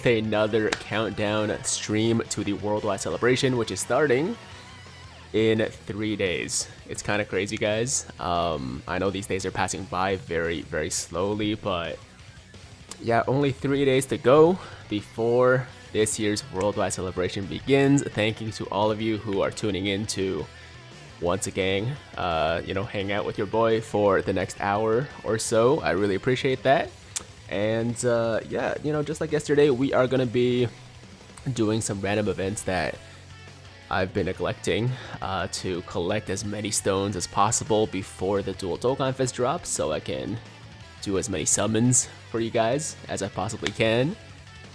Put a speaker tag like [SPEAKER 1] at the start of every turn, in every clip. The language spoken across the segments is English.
[SPEAKER 1] Another countdown stream to the worldwide celebration, which is starting in 3 days. It's kind of crazy, guys. I know these days are passing by very, very slowly, but yeah, only 3 days to go before this year's worldwide celebration begins. Thank you to all of you who are tuning in to once again, hang out with your boy for the next hour or so. I really appreciate that. And just like yesterday, we are gonna be doing some random events that I've been neglecting to collect as many stones as possible before the Dual Dokkan Fest drops, so I can do as many summons for you guys as I possibly can.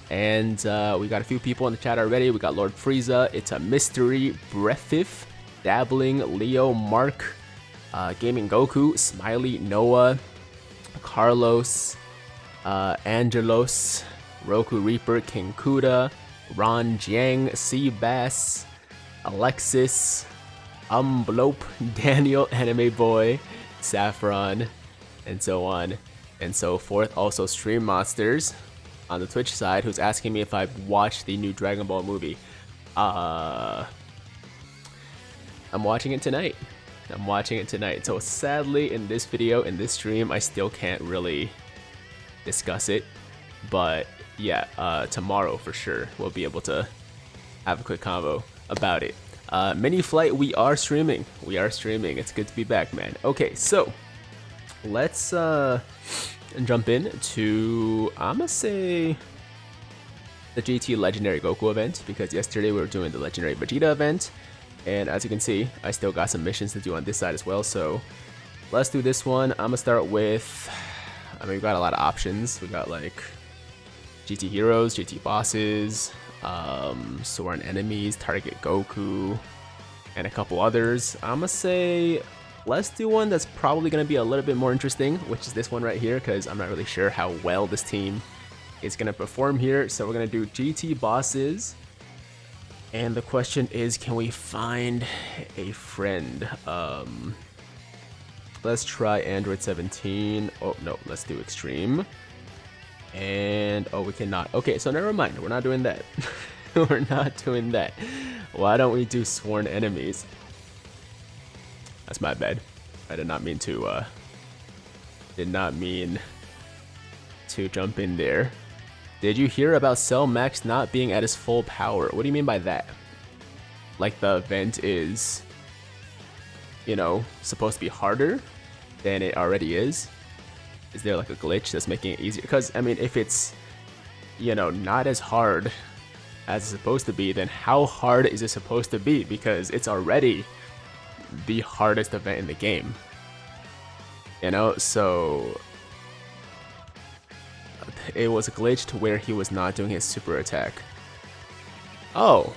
[SPEAKER 1] And we got a few people in the chat already. We got Lord Frieza, It's a Mystery, Breathif, Dabbling, Leo, Mark, Gaming Goku, Smiley, Noah, Carlos, Angelos, Roku Reaper, King Kuda, Ron Jiang, Seabass, Alexis, Umblope, Daniel, Anime Boy, Saffron, and so on and so forth. Also Stream Monsters on the Twitch side, who's asking me if I've watched the new Dragon Ball movie. I'm watching it tonight. So sadly, in this video, in this stream, I still can't really discuss it, but yeah, tomorrow for sure we'll be able to have a quick convo about it. Mini Flight, we are streaming. It's good to be back, man. Okay, so let's jump in to, I'ma say, the GT Legendary Goku event, because yesterday we were doing the Legendary Vegeta event, and as you can see, I still got some missions to do on this side as well. So let's do this one. I'm gonna start with, we've got a lot of options. We got like GT heroes, GT bosses, sworn enemies, target Goku, and a couple others. I'm gonna say let's do one that's probably gonna be a little bit more interesting, which is this one right here, because I'm not really sure how well this team is gonna perform here. So we're gonna do GT bosses, and the question is, can we find a friend? Let's try Android 17. Oh, no, let's do Extreme. And, oh, we cannot. Okay, so never mind. We're not doing that. We're not doing that. Why don't we do Sworn Enemies? That's my bad. I did not mean to jump in there. Did you hear about Cell Max not being at his full power? What do you mean by that? Like the event is, supposed to be harder than it already is? Is there like a glitch that's making it easier? Because, if it's, not as hard as it's supposed to be, then how hard is it supposed to be? Because it's already the hardest event in the game. So it was glitched where he was not doing his super attack. Oh,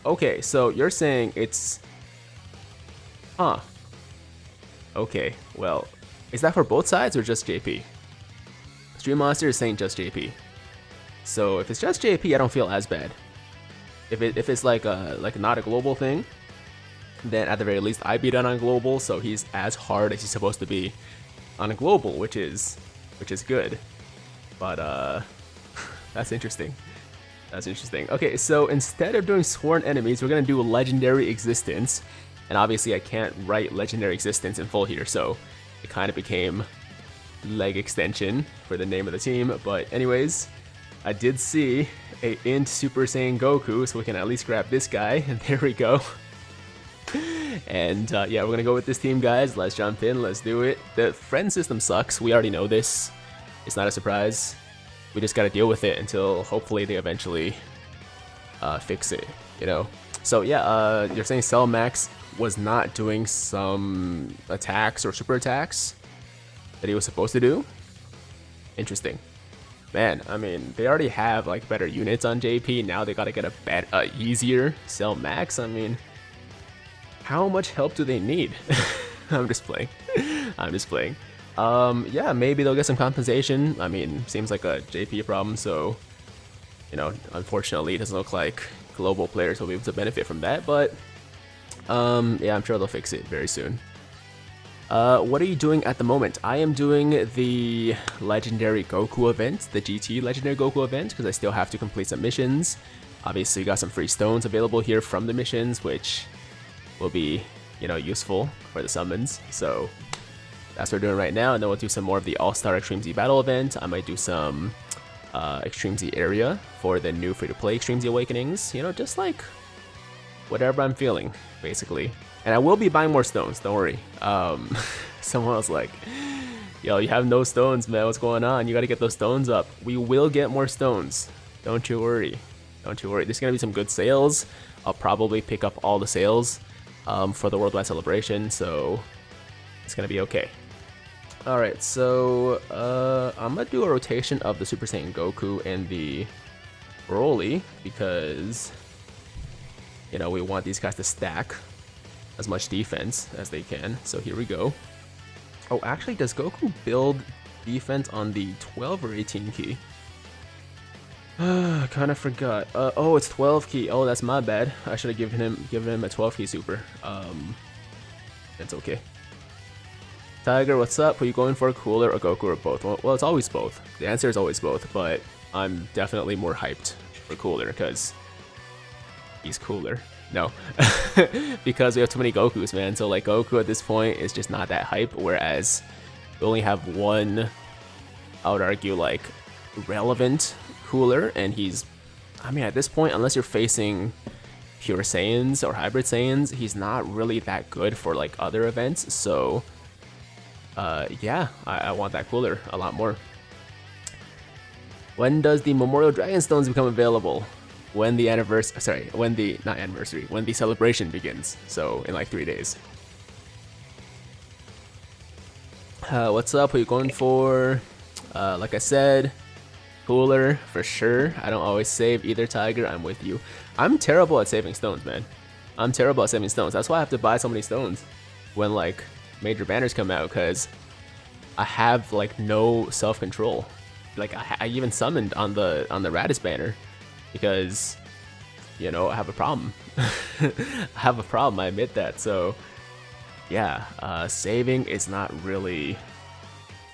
[SPEAKER 1] okay, so you're saying it's... Huh. Okay, well, is that for both sides or just JP? Stream Monster is saying just JP. So if it's just JP, I don't feel as bad. If it's like not a global thing, then at the very least I beat it on global, so he's as hard as he's supposed to be on a global, which is good. But that's interesting. Okay, so instead of doing Sworn Enemies, we're gonna do Legendary Existence. And obviously I can't write Legendary Existence in full here, so it kind of became Leg Extension for the name of the team. But anyways, I did see a Int Super Saiyan Goku, so we can at least grab this guy, and there we go. And yeah, we're gonna go with this team, guys. Let's jump in, let's do it. The friend system sucks, we already know this. It's not a surprise. We just gotta deal with it until hopefully they eventually fix it, So yeah, you're saying Cell Max was not doing some attacks or super attacks that he was supposed to do? Interesting. Man, they already have like better units on JP, now they gotta get a easier Cell Max. How much help do they need? I'm just playing. Yeah, maybe they'll get some compensation. Seems like a JP problem, so, unfortunately it doesn't look like global players will be able to benefit from that, but yeah, I'm sure they'll fix it very soon. What are you doing at the moment? I am doing the Legendary Goku event, the GT Legendary Goku event, because I still have to complete some missions. Obviously, you got some free stones available here from the missions, which will be, you know, useful for the summons. So that's what we're doing right now, and then we'll do some more of the All-Star Extreme Z Battle event. I might do some Extreme Z area for the new free-to-play Extreme Z Awakenings. You know, just like whatever I'm feeling, basically. And I will be buying more stones, don't worry. Someone was like, yo, you have no stones, man, what's going on? You gotta get those stones up. We will get more stones, don't you worry. Don't you worry, there's gonna be some good sales. I'll probably pick up all the sales for the worldwide celebration, so it's gonna be okay. Alright, so I'm gonna do a rotation of the Super Saiyan Goku and the Broly, because, you know, we want these guys to stack as much defense as they can. So here we go. Oh, actually, does Goku build defense on the 12 or 18 key? Kind of forgot. Oh, it's 12 key. Oh, that's my bad. I should have given him a 12 key super. It's okay. Tiger, what's up? Are you going for a Cooler or Goku or both? Well, it's always both. The answer is always both, but I'm definitely more hyped for Cooler because he's cooler. No, because we have too many Gokus, man. So like Goku at this point is just not that hype, whereas we only have one, I would argue, like relevant Cooler, and he's, I mean, at this point, unless you're facing pure Saiyans or hybrid Saiyans, he's not really that good for like other events. So yeah, I want that Cooler a lot more. When does the Memorial Dragon Stones become available? When the anniversary, sorry, when the, not anniversary, when the celebration begins. So in like 3 days. What's up? What are you going for? Like I said, Cooler for sure. I don't always save either, Tiger. I'm with you. I'm terrible at saving stones, man. I'm terrible at saving stones. That's why I have to buy so many stones when like major banners come out, because I have like no self-control. Like I even summoned on the Raditz banner because, you know, I have a problem. I have a problem, I admit that. So yeah, saving is not really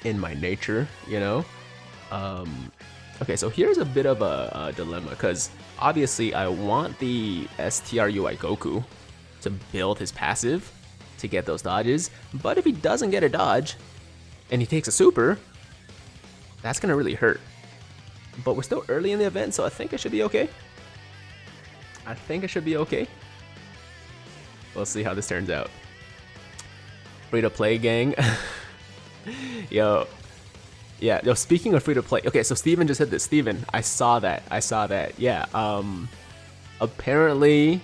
[SPEAKER 1] in my nature, you know. Okay, so here's a bit of a dilemma, because obviously I want the STRUI Goku to build his passive to get those dodges, but if he doesn't get a dodge and he takes a super, that's gonna really hurt. But we're still early in the event, so I think it should be okay. I think it should be okay. We'll see how this turns out. Free to play gang. Yo. Yeah, yo, speaking of free to play. Okay, so Steven just said this. Steven, I saw that. Yeah. Apparently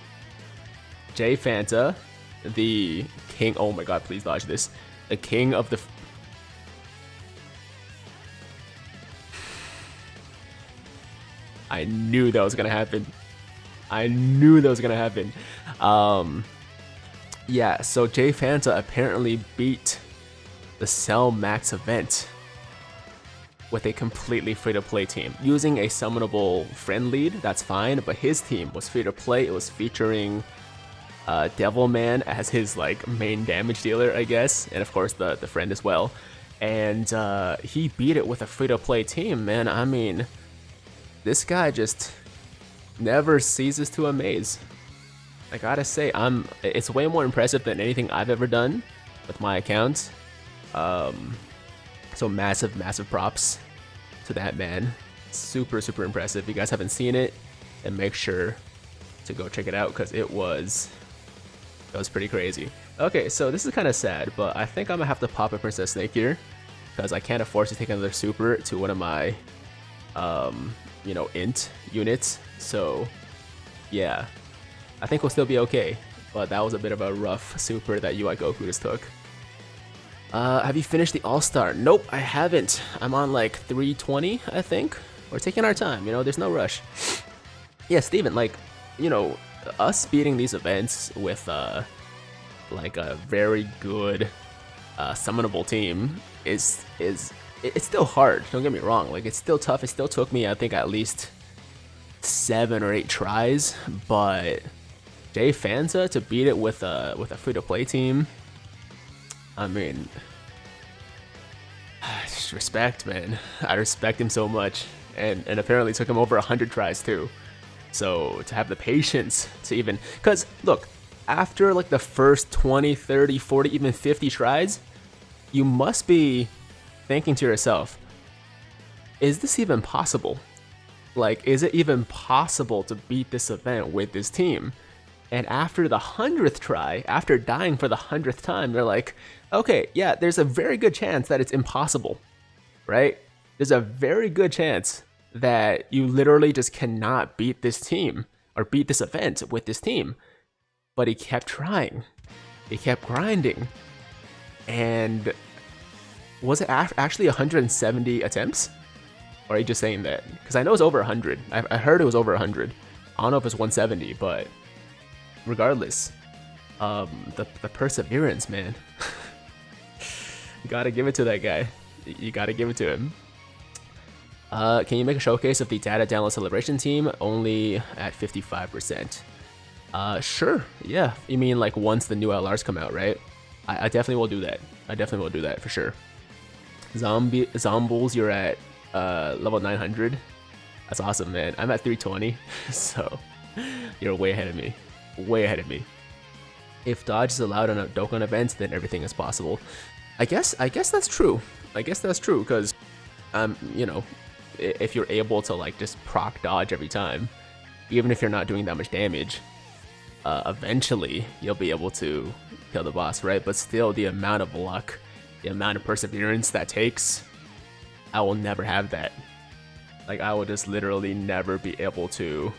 [SPEAKER 1] Jay Fanta, the king, oh my god, please dodge this. The king of the I knew that was gonna happen. I knew that was gonna happen. Yeah, so Jay Fanta apparently beat the Cell Max event with a completely free-to-play team. Using a summonable friend lead, that's fine, but his team was free-to-play. It was featuring Devilman as his like main damage dealer, I guess, and of course the friend as well. And he beat it with a free-to-play team, man. I mean, this guy just never ceases to amaze. I gotta say, it's way more impressive than anything I've ever done with my account. So massive props to that man. Super impressive. If you guys haven't seen it, then make sure to go check it out, because it was pretty crazy. Okay, so this is kind of sad, but I think I'm gonna have to pop a Princess Snake here, because I can't afford to take another super to one of my you know, int units. So yeah, I think we'll still be okay, but that was a bit of a rough super that UI Goku just took. Have you finished the All-Star? Nope, I haven't. I'm on like 320, I think. We're taking our time, you know, there's no rush. Yeah, Steven, like, you know, us beating these events with like a very good summonable team is it's still hard, don't get me wrong. Like, it's still tough. It still took me, I think, at least 7 or 8 tries, but Jay Fanta to beat it with a free-to-play team, I mean, just respect, man. I respect him so much, and apparently it took him over 100 tries too. So to have the patience to even, because look, after like the first 20, 30, 40, even 50 tries, you must be thinking to yourself, is this even possible? Like, is it even possible to beat this event with this team? And after the 100th try, after dying for the 100th time, you're like, okay, yeah, there's a very good chance that it's impossible, right? There's a very good chance that you literally just cannot beat this team or beat this event with this team. But he kept trying. He kept grinding. And was it actually 170 attempts? Or are you just saying that? Because I know it's over 100. I heard it was over 100. I don't know if it's 170, but regardless, the perseverance, man. You gotta give it to that guy. You gotta give it to him. Can you make a showcase of the data download celebration team? Only at 55%. Sure. Yeah. You mean like once the new LRs come out, right? I definitely will do that. I definitely will do that for sure. Zombles, you're at level 900. That's awesome, man. I'm at 320, so you're way ahead of me. Way ahead of me. If dodge is allowed on a Dokkan event, then everything is possible. I guess that's true. I guess that's true because, you know, if you're able to like just proc dodge every time, even if you're not doing that much damage, eventually you'll be able to kill the boss, right? But still, the amount of luck, the amount of perseverance that takes, I will never have that. Like, I will just literally never be able to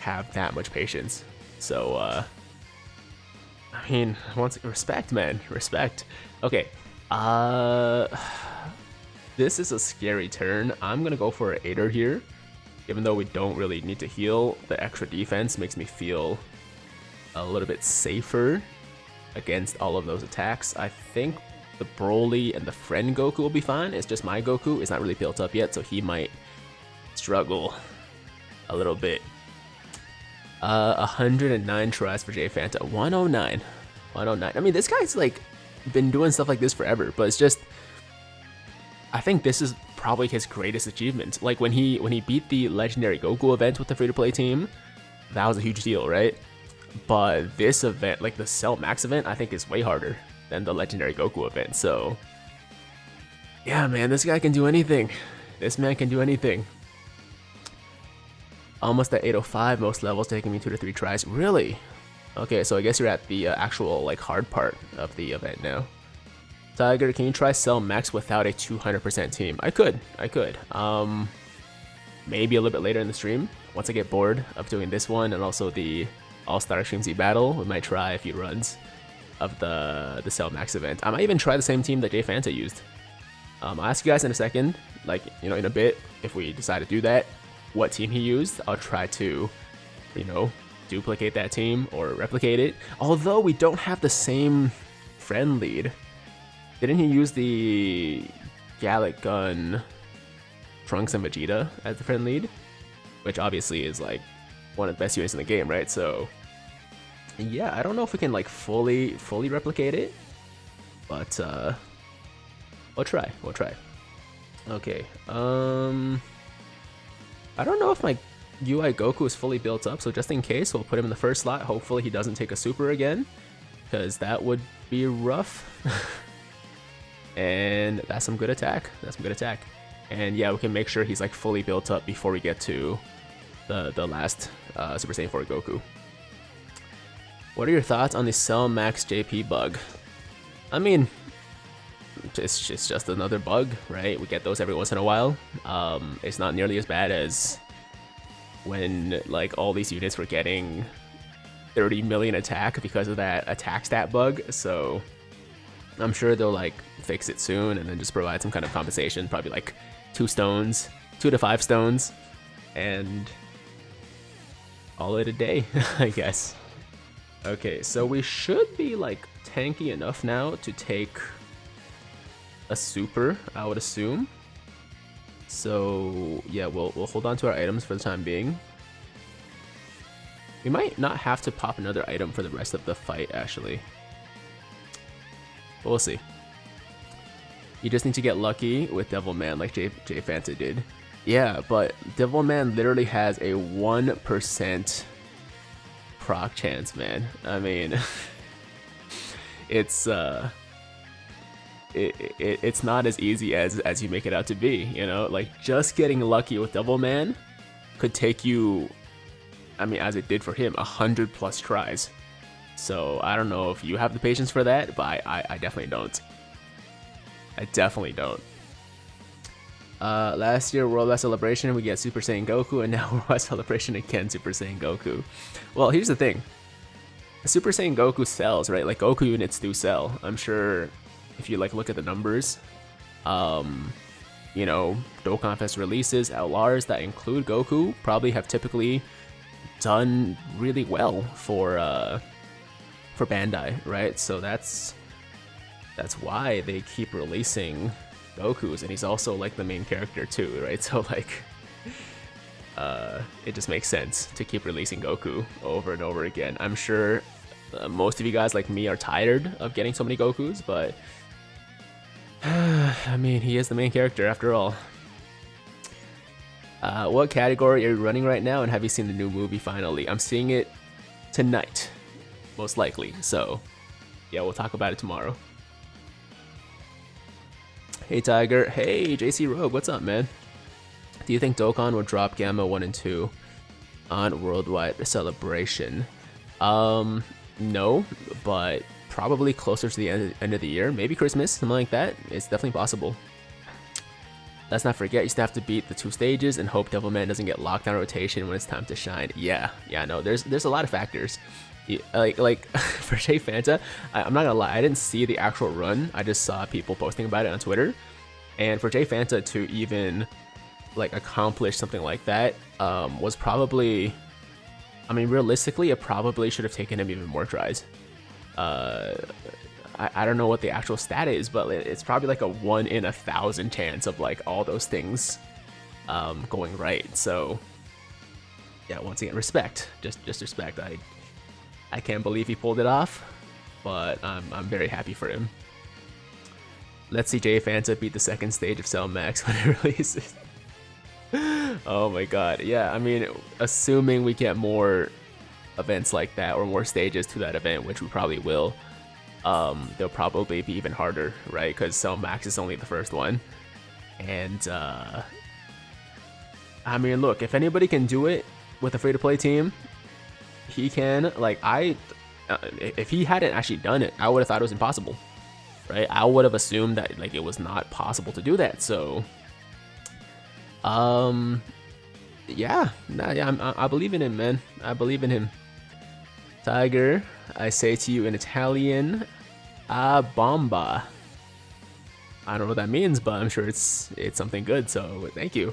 [SPEAKER 1] have that much patience. So, I mean, once respect, man, respect. Okay, this is a scary turn. I'm gonna go for an 8er here. Even though we don't really need to heal, the extra defense makes me feel a little bit safer against all of those attacks. I think the Broly and the friend Goku will be fine. It's just my Goku is not really built up yet, so he might struggle a little bit. 109 tries for J Fanta. 109. 109. I mean, this guy's like been doing stuff like this forever, but it's just, I think this is probably his greatest achievement. Like when he beat the legendary Goku event with the free-to-play team, that was a huge deal, right? But this event, like the Cell Max event, I think is way harder than the legendary Goku event. So yeah, man, this guy can do anything. This man can do anything. Almost at 805, most levels taking me 2 to 3 tries. Really? Okay, so I guess you're at the actual like hard part of the event now. Tiger, can you try Cell Max without a 200% team? I could. Maybe a little bit later in the stream. Once I get bored of doing this one and also the All-Star Extreme Z battle, we might try a few runs of the Cell Max event. I might even try the same team that J Fanta used. I'll ask you guys in a second, like, you know, in a bit, if we decide to do that, what team he used. I'll try to, you know, duplicate that team or replicate it. Although we don't have the same friend lead. Didn't he use the Gallic Gun Trunks and Vegeta as the friend lead? Which obviously is like one of the best units in the game, right? So yeah, I don't know if we can like fully replicate it, but we'll try. Okay, I don't know if my UI Goku is fully built up, so just in case, we'll put him in the first slot. Hopefully he doesn't take a super again, because that would be rough. And that's some good attack. And yeah, we can make sure he's like fully built up before we get to the last Super Saiyan 4 Goku. What are your thoughts on the Cell Max JP bug? I mean, it's just another bug, right? We get those every once in a while. It's not nearly as bad as when like all these units were getting 30 million attack because of that attack stat bug. So I'm sure they'll like fix it soon and then just provide some kind of compensation, probably like 2 stones, 2 to 5 stones, and call it a day, I guess. Okay, so we should be like tanky enough now to take a super, I would assume. So yeah, we'll hold on to our items for the time being. We might not have to pop another item for the rest of the fight, actually. but we'll see. You just need to get lucky with Devilman like J Fanta did. Yeah, but Devilman literally has a 1% proc chance, man. I mean, it's it's not as easy as you make it out to be, you know? Like, just getting lucky with Devilman could take you, I mean, as it did for him, 100+ tries. So I don't know if you have the patience for that, but I definitely don't. I definitely don't. Last year, Worldwide Celebration, we get Super Saiyan Goku, and now Worldwide Celebration again, Super Saiyan Goku. Well, here's the thing. Super Saiyan Goku sells, right? Like, Goku units do sell. I'm sure if you, like, look at the numbers, you know, Dokkan Fest releases, LRs that include Goku probably have typically done really well for Bandai, right? So that's why they keep releasing Goku's, and he's also like the main character too, right? So like, it just makes sense to keep releasing Goku over and over again. I'm sure most of you guys like me are tired of getting so many Gokus, but I mean, he is the main character after all. What category are you running right now, and have you seen the new movie finally? I'm seeing it tonight, most likely, so yeah, we'll talk about it tomorrow. Hey Tiger, hey JC Rogue, what's up, man? Do you think Dokkan will drop Gamma 1 and 2 on Worldwide Celebration? No, but probably closer to the end of the year, maybe Christmas, something like that. It's definitely possible. Let's not forget, you still have to beat the 2 stages and hope Devilman doesn't get locked on rotation when it's time to shine. Yeah, no, there's a lot of factors. Like for J Fanta, I'm not gonna lie, I didn't see the actual run. I just saw people posting about it on Twitter, and for J Fanta to even like accomplish something like that was probably, I mean, realistically, it probably should have taken him even more tries. I don't know what the actual stat is, but it's probably like a 1 in 1,000 chance of like all those things going right. So yeah, once again, respect, just respect. I can't believe he pulled it off, but I'm very happy for him. Let's see J Fanta beat the 2nd stage of Cell Max when it releases. Oh my god, yeah, I mean, assuming we get more events like that, or more stages to that event, which we probably will, they'll probably be even harder, right? Because Cell Max is only the first one. And, I mean, look, if anybody can do it with a free-to-play team, he can. Like, if he hadn't actually done it, I would have thought it was impossible, right? I would have assumed that like it was not possible to do that. So yeah, I believe in him, man. I believe in him. Tiger, I say to you in Italian, a bomba. I don't know what that means, but I'm sure it's something good, so thank you.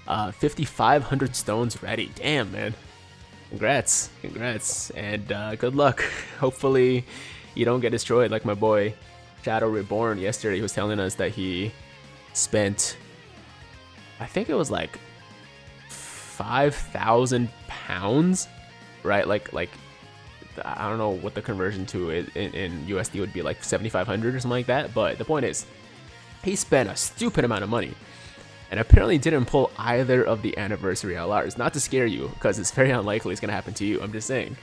[SPEAKER 1] 5,500 stones ready. Damn, man. Congrats, and good luck. Hopefully you don't get destroyed like my boy Shadow Reborn yesterday. He was telling us that he spent, I think it was like 5,000 pounds, right? Like I don't know what the conversion to it in USD would be, like 7,500 or something like that. But the point is, he spent a stupid amount of money, and apparently didn't pull either of the anniversary LRs. Not to scare you, because it's very unlikely it's gonna happen to you. I'm just saying.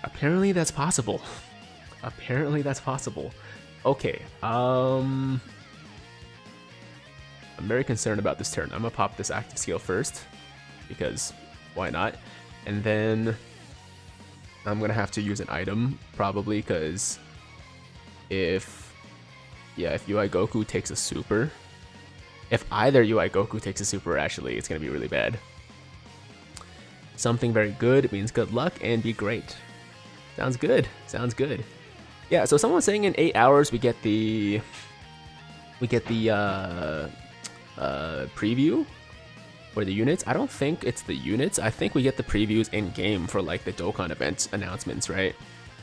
[SPEAKER 1] Apparently that's possible. Apparently that's possible. Okay. I'm very concerned about this turn. I'm gonna pop this active skill first, because why not? And then I'm gonna have to use an item probably, because if UI Goku takes a super. If either UI Goku takes a super, actually, it's going to be really bad. Something very good means good luck and be great. Sounds good. Sounds good. Yeah, so someone's saying in 8 hours we get the preview for the units. I don't think it's the units. I think we get the previews in game for like the Dokkan event announcements, right?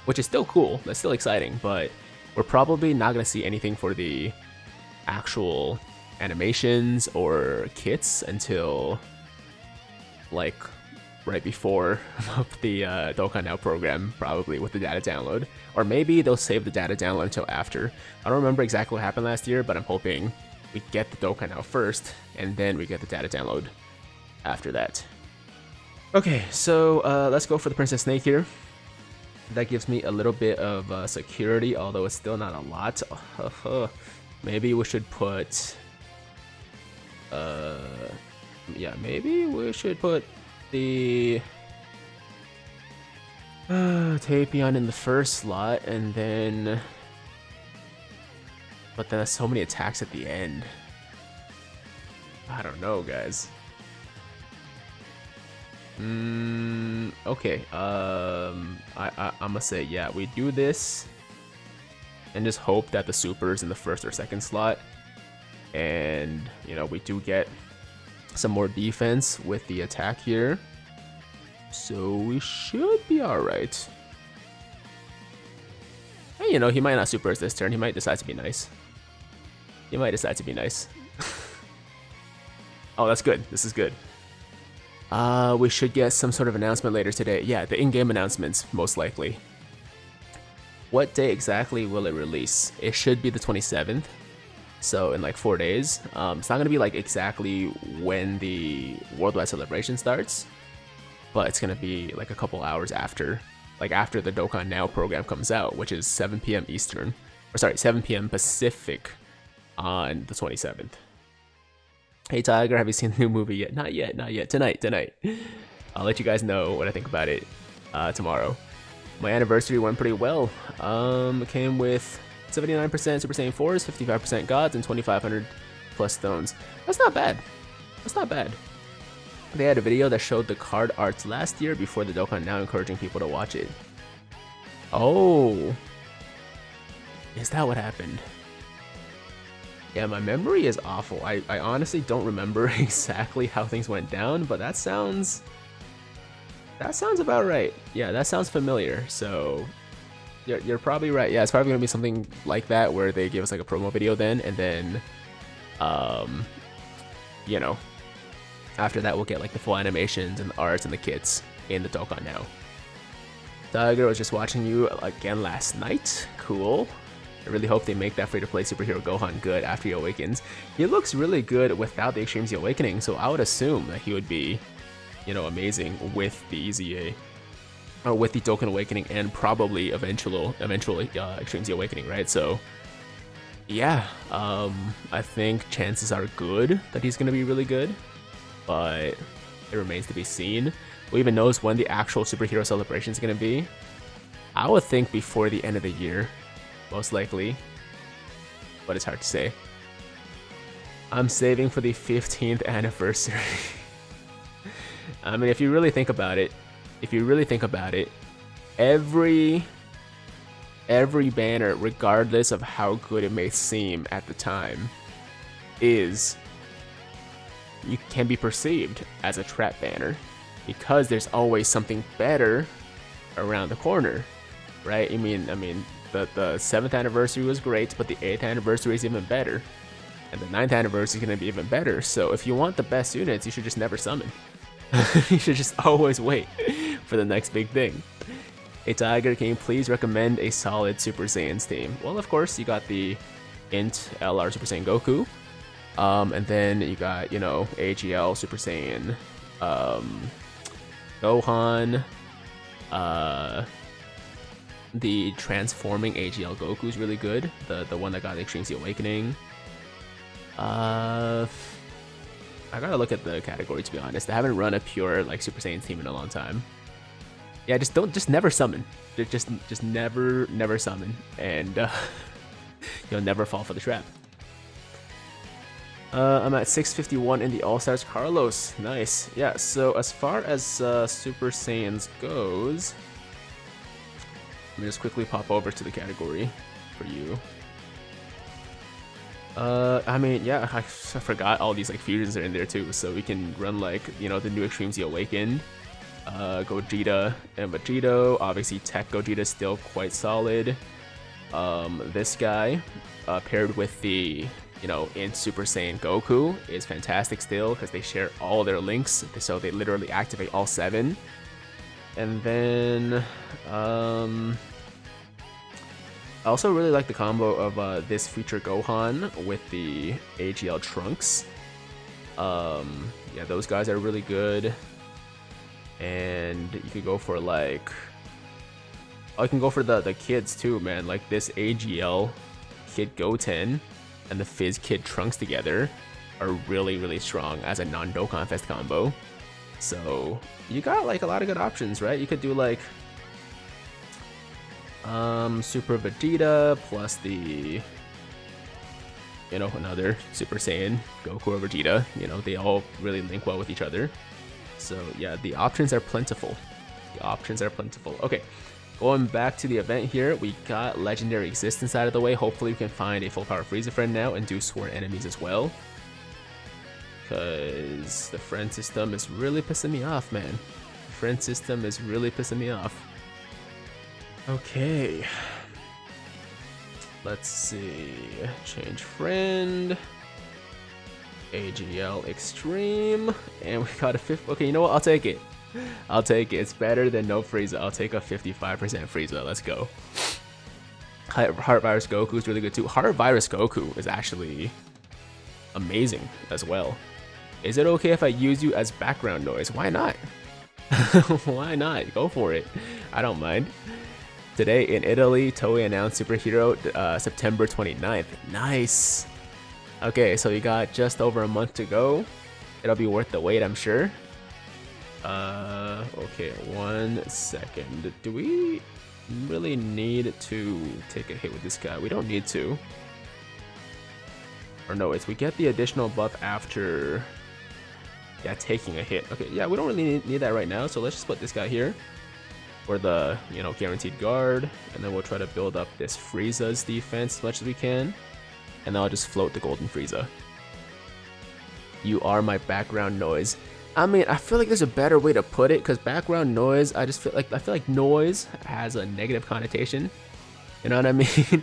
[SPEAKER 1] Which is still cool. That's still exciting, but we're probably not going to see anything for the actual animations or kits until like right before the Dokkan Now program, probably with the data download. Or maybe they'll save the data download until after. I don't remember exactly what happened last year, but I'm hoping we get the Dokkan Now first, and then we get the data download after that. Okay, so let's go for the Princess Snake here. That gives me a little bit of security, although it's still not a lot. Maybe we should put... yeah, maybe we should put the Tapion in the first slot, and then... But then there's so many attacks at the end. I don't know, guys. Okay, I'm gonna say, yeah, we do this and just hope that the super is in the first or second slot, and you know, we do get some more defense with the attack here, so we should be all right. And, you know, he might not super us this turn. He might decide to be nice. He might decide to be nice. Oh, that's good. This is good. We should get some sort of announcement later today. Yeah, the in-game announcements, most likely. What day exactly will it release? It should be the 27th, so in like 4 days. It's not going to be like exactly when the worldwide celebration starts, but it's going to be like a couple hours after, like after the Dokkan Now program comes out, which is 7 p.m. Eastern, or sorry, 7 p.m. Pacific on the 27th. Hey Tiger, have you seen the new movie yet? Not yet, not yet. Tonight. I'll let you guys know what I think about it tomorrow. My anniversary went pretty well. It came with 79% Super Saiyan 4s, 55% Gods, and 2,500 plus stones. That's not bad. That's not bad. They had a video that showed the card arts last year before the Dokkan Now, encouraging people to watch it. Oh. Is that what happened? Yeah, my memory is awful. I honestly don't remember exactly how things went down, but that sounds about right. Yeah, that sounds familiar. So you're probably right. Yeah, it's probably gonna be something like that where they give us like a promo video then, and then you know, after that we'll get like the full animations and the arts and the kits in the Dokkan Now. Tiger was just watching you again last night. Cool. I really hope they make that free-to-play superhero Gohan good after he awakens. He looks really good without the Extreme Z Awakening, so I would assume that he would be, you know, amazing with the EZA, or with the Dokkan Awakening, and probably eventually Extreme Z Awakening, right? So, yeah, I think chances are good that he's gonna be really good, but it remains to be seen. Who even knows when the actual superhero celebration is gonna be? I would think before the end of the year. Most likely, but it's hard to say. I'm saving for the 15th anniversary. I mean, if you really think about it, every banner, regardless of how good it may seem at the time, can be perceived as a trap banner, because there's always something better around the corner, right? I mean, the 7th anniversary was great, but the 8th anniversary is even better. And the 9th anniversary is going to be even better. So if you want the best units, you should just never summon. You should just always wait for the next big thing. Hey Tiger, can you please recommend a solid Super Saiyans team? Well, of course, you got the Int LR Super Saiyan Goku. And then you got, you know, AGL Super Saiyan Gohan. The transforming AGL Goku is really good. The one that got the Extreme Z Awakening. I gotta look at the category, to be honest. I haven't run a pure like Super Saiyan team in a long time. Yeah, just never summon. Just never summon, and you'll never fall for the trap. I'm at 651 in the All Stars. Carlos, nice. Yeah. So as far as Super Saiyans goes. Let me just quickly pop over to the category for you. I mean, yeah, I forgot all these like fusions are in there too, so we can run like, you know, the new Extreme Z Awakened, Gogeta and Vegeta. Obviously, Tech Gogeta is still quite solid. This guy, paired with the you know, in Super Saiyan Goku is fantastic still because they share all their links, so they literally activate all 7. And then I also really like the combo of this future Gohan with the AGL Trunks. Yeah, those guys are really good. And you could go for like, oh, you can go for the kids too, man. Like this AGL Kid Goten and the Fizz Kid Trunks together are really, really strong as a non-Dokkan Fest combo. So you got like a lot of good options, right? You could do like Super Vegeta plus the, you know, another Super Saiyan Goku or Vegeta. You know, they all really link well with each other. So yeah, the options are plentiful. The options are plentiful. Okay, going back to the event here, we got Legendary Existence out of the way. Hopefully we can find a full power Frieza friend now and do sworn enemies as well. Because the friend system is really pissing me off, man. The friend system is really pissing me off. Okay. Let's see. Change friend. AGL Extreme, and we got a 50. Okay, you know what? I'll take it. I'll take it. It's better than no Frieza. I'll take a 55% Frieza. Let's go. Heart Virus Goku is really good too. Heart Virus Goku is actually amazing as well. Is it okay if I use you as background noise? Why not? Why not? Go for it. I don't mind. Today in Italy, Toei announced Superhero September 29th. Nice. Okay, so you got just over a month to go. It'll be worth the wait, I'm sure. Okay, 1 second. Do we really need to take a hit with this guy? We don't need to. Or no, it's we get the additional buff after, yeah, taking a hit. Okay, yeah, we don't really need that right now, so let's just put this guy here for the, you know, guaranteed guard, and then we'll try to build up this Frieza's defense as much as we can. And then I'll just float the golden Frieza. You are my background noise. I mean, I feel like there's a better way to put it, because background noise, I feel like noise has a negative connotation. You know what I mean?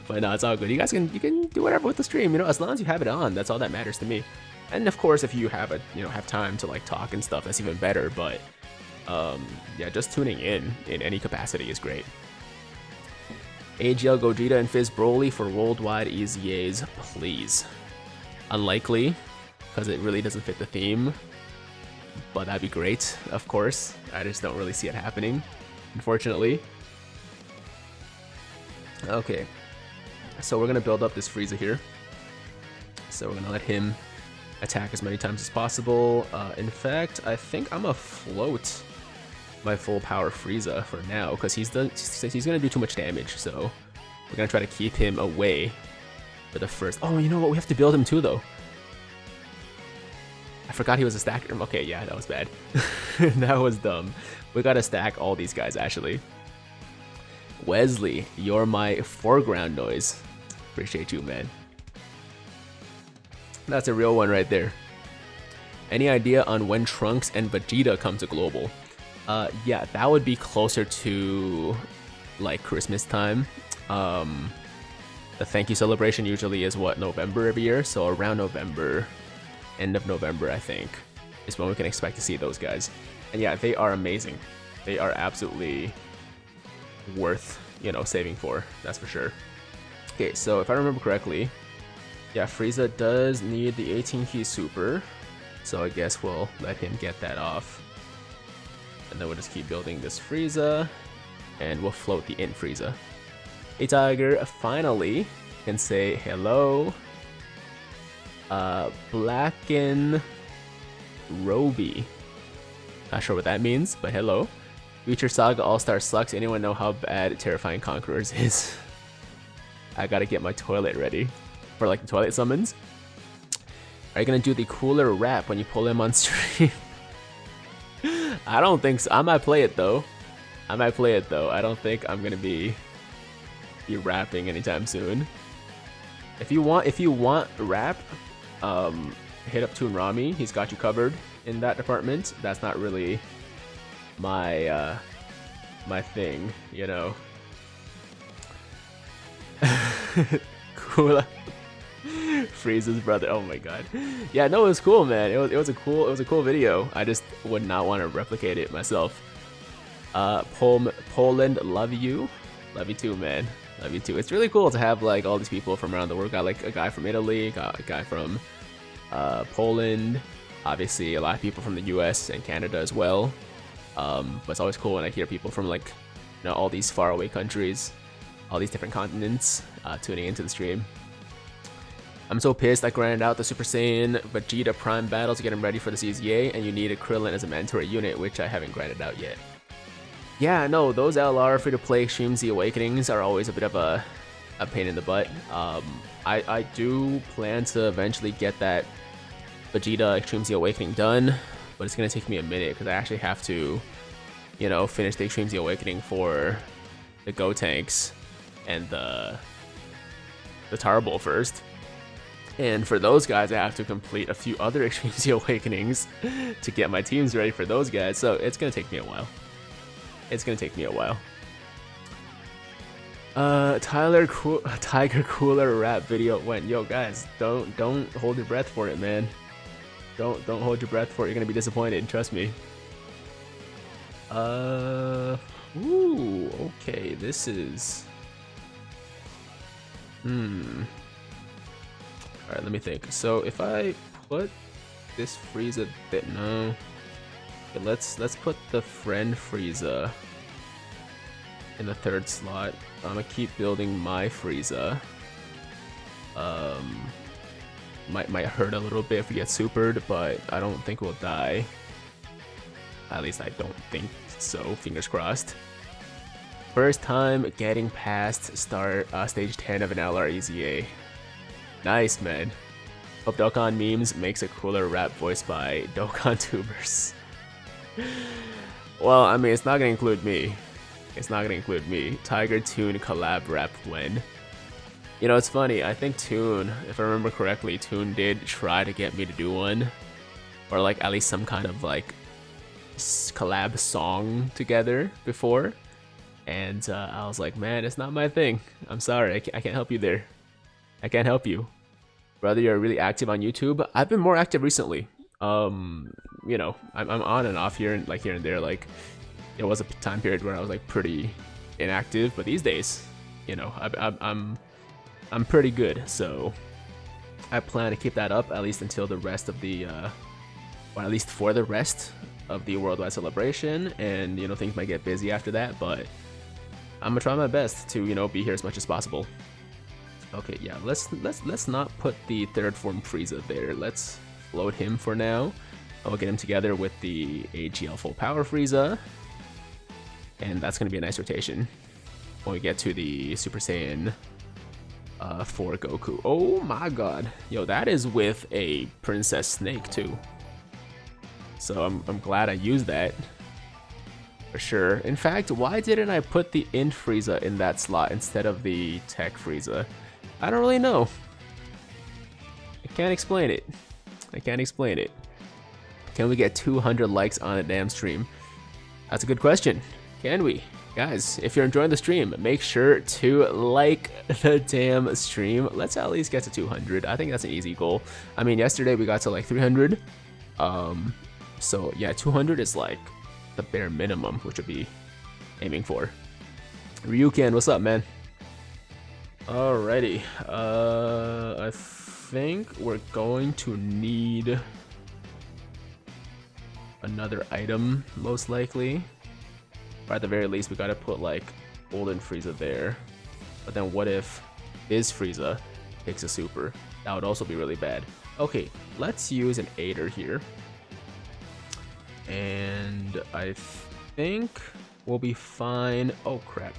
[SPEAKER 1] But no, it's all good. You guys can do whatever with the stream, you know, as long as you have it on. That's all that matters to me. And of course, if you have have time to like talk and stuff, that's even better. But yeah, just tuning in any capacity is great. AGL Gogeta and Fizz Broly for worldwide EZAs, please. Unlikely, because it really doesn't fit the theme, but that'd be great, of course. I just don't really see it happening, unfortunately. Okay, so we're gonna build up this Frieza here. So we're gonna let him attack as many times as possible. In fact, I think I'm gonna float my full power Frieza for now, because he's gonna do too much damage, so we're gonna try to keep him away for the first. Oh, you know what? We have to build him too, though. I forgot he was a stacker. Okay, yeah, that was bad. That was dumb. We gotta stack all these guys, actually. Wesley, you're my foreground noise. Appreciate you, man. That's a real one right there. Any idea on when Trunks and Vegeta come to global? Yeah, that would be closer to like Christmas time. The thank you celebration usually is what, November every year, so around November, end of November, I think, is when we can expect to see those guys. And yeah, they are amazing. They are absolutely worth, you know, saving for, that's for sure. Okay, so if I remember correctly, yeah, Frieza does need the 18 key super, so I guess we'll let him get that off. And then we'll just keep building this Frieza, and we'll float the Int Frieza. Hey Tiger, finally can say hello. Blacken Roby. Not sure what that means, but hello. Future Saga All-Star sucks. Anyone know how bad Terrifying Conquerors is? I gotta get my toilet ready for like the toilet summons. Are you gonna do the cooler rap when you pull him on stream? I don't think so. I might play it though. I don't think I'm gonna be rapping anytime soon. If you want rap, hit up Toon Rami. He's got you covered in that department. That's not really my my thing, you know. Cool. Frieza's brother. Oh my god. Yeah, no, it was cool, man. It was a cool video. I just would not want to replicate it myself. Poland, love you too, man. Love you too. It's really cool to have like all these people from around the world. Got like a guy from Italy, got a guy from Poland, obviously a lot of people from the US and Canada as well. But it's always cool when I hear people from like, you know, all these faraway countries, all these different continents tuning into the stream. I'm so pissed I grinded out the Super Saiyan Vegeta Prime battle to get him ready for the CZA, and you need a Krillin as a mandatory unit, which I haven't grinded out yet. Yeah, no, those LR free-to-play Extreme Z Awakenings are always a bit of a pain in the butt. I do plan to eventually get that Vegeta Extreme Z Awakening done, but it's gonna take me a minute because I actually have to, you know, finish the Extreme Z Awakening for the Gotenks and the Tarball first. And for those guys, I have to complete a few other Extreme Z Awakenings to get my teams ready for those guys, so it's gonna take me a while. It's gonna take me a while. Tiger Cooler rap video went. Yo guys, don't hold your breath for it, man. Don't hold your breath for it. You're gonna be disappointed. Trust me. Ooh, okay. This is. All right, let me think. So if I put this Frieza bit, no. Okay, let's put the friend Frieza in the third slot. I'm gonna keep building my Frieza. Might hurt a little bit if we get supered, but I don't think we'll die. At least I don't think so. Fingers crossed. First time getting past stage 10 of an LR EZA. Nice, man. Hope Dokkan memes makes a cooler rap voiced by Dokkan tubers. Well, I mean, it's not gonna include me. It's not gonna include me. Tiger Toon collab rap when. You know, it's funny. I think Toon, if I remember correctly, Toon did try to get me to do one, or like at least some kind of like collab song together before. And I was like, man, it's not my thing. I'm sorry, I can't help you there. I can't help you. Brother, you're really active on YouTube. I've been more active recently. You know, I'm on and off here and there. Like, there was a time period where I was like pretty inactive, but these days, you know, I'm pretty good. So I plan to keep that up at least until the rest of the, or at least for the rest of the worldwide celebration. And you know, things might get busy after that, but I'm gonna try my best to, you know, be here as much as possible. Okay, yeah, let's not put the third form Frieza there. Let's float him for now. I'll get him together with the AGL full power Frieza, and that's gonna be a nice rotation when we get to the Super Saiyan 4 Goku. Oh my god, yo, that is with a Princess Snake too. So I'm glad I used that for sure. In fact, why didn't I put the Int Frieza in that slot instead of the Tech Frieza? I don't really know. I can't explain it. I can't explain it. Can we get 200 likes on a damn stream? That's a good question. Can we? Guys, if you're enjoying the stream, make sure to like the damn stream. Let's at least get to 200. I think that's an easy goal. I mean, yesterday we got to like 300. So yeah, 200 is like the bare minimum, which we'll be aiming for. Ryuken, what's up, man? Alrighty, I think we're going to need another item, most likely. Or at the very least, we gotta put like Golden Frieza there. But then what if this Frieza takes a super? That would also be really bad. Okay, let's use an Aider here. And I think we'll be fine. Oh crap.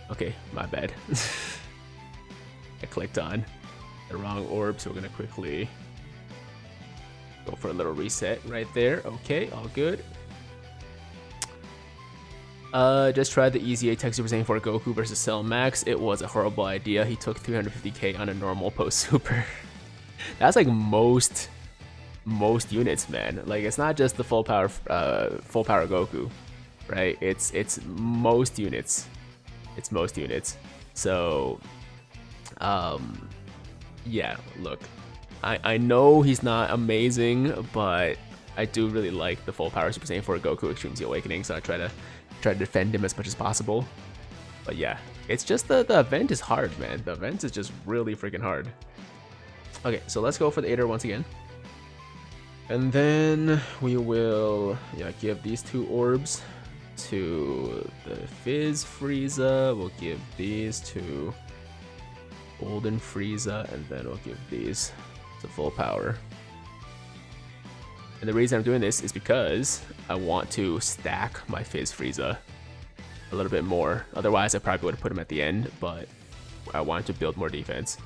[SPEAKER 1] Okay, my bad. I clicked on the wrong orb, so we're gonna quickly go for a little reset right there. Okay, all good. Just tried the EZA Tech Super Saiyan 4 Goku versus Cell Max. It was a horrible idea. He took 350k on a normal post super. That's like most units, man. Like, it's not just the full power Goku, right? It's most units. It's most units. So yeah, look, I know he's not amazing, but I do really like the full power Super Saiyan 4 Goku Extreme Z Awakening, so I try to defend him as much as possible. But yeah, it's just the event is hard, man. The event is just really freaking hard. Okay, so let's go for the 8er once again. And then we will give these 2 orbs to the Fizz Frieza. We'll give these to Golden Frieza, and then we'll give these to full power. And the reason I'm doing this is because I want to stack my Fizz Frieza a little bit more. Otherwise, I probably would have put him at the end, but I wanted to build more defense.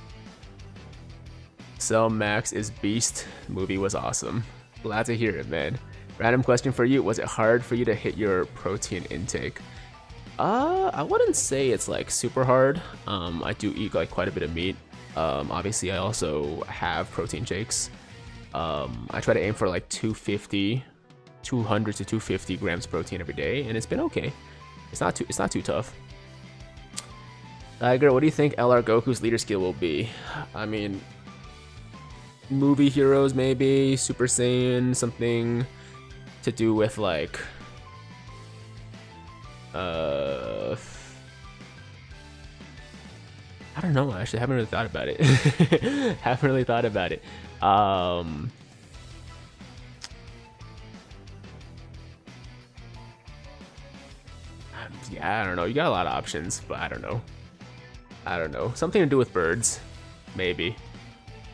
[SPEAKER 1] Cell Max is beast. Movie was awesome. Glad to hear it, man. Random question for you. Was it hard for you to hit your protein intake? I wouldn't say it's like super hard. I do eat like quite a bit of meat. Obviously I also have protein shakes. I try to aim for like 200 to 250 grams protein every day, and it's been okay. It's not too tough. Tiger, what do you think LR Goku's leader skill will be? I mean, movie heroes maybe, Super Saiyan, something to do with like I don't know, actually. I haven't really thought about it. Haven't really thought about it. Yeah, I don't know. You got a lot of options, but I don't know. I don't know. Something to do with birds, maybe.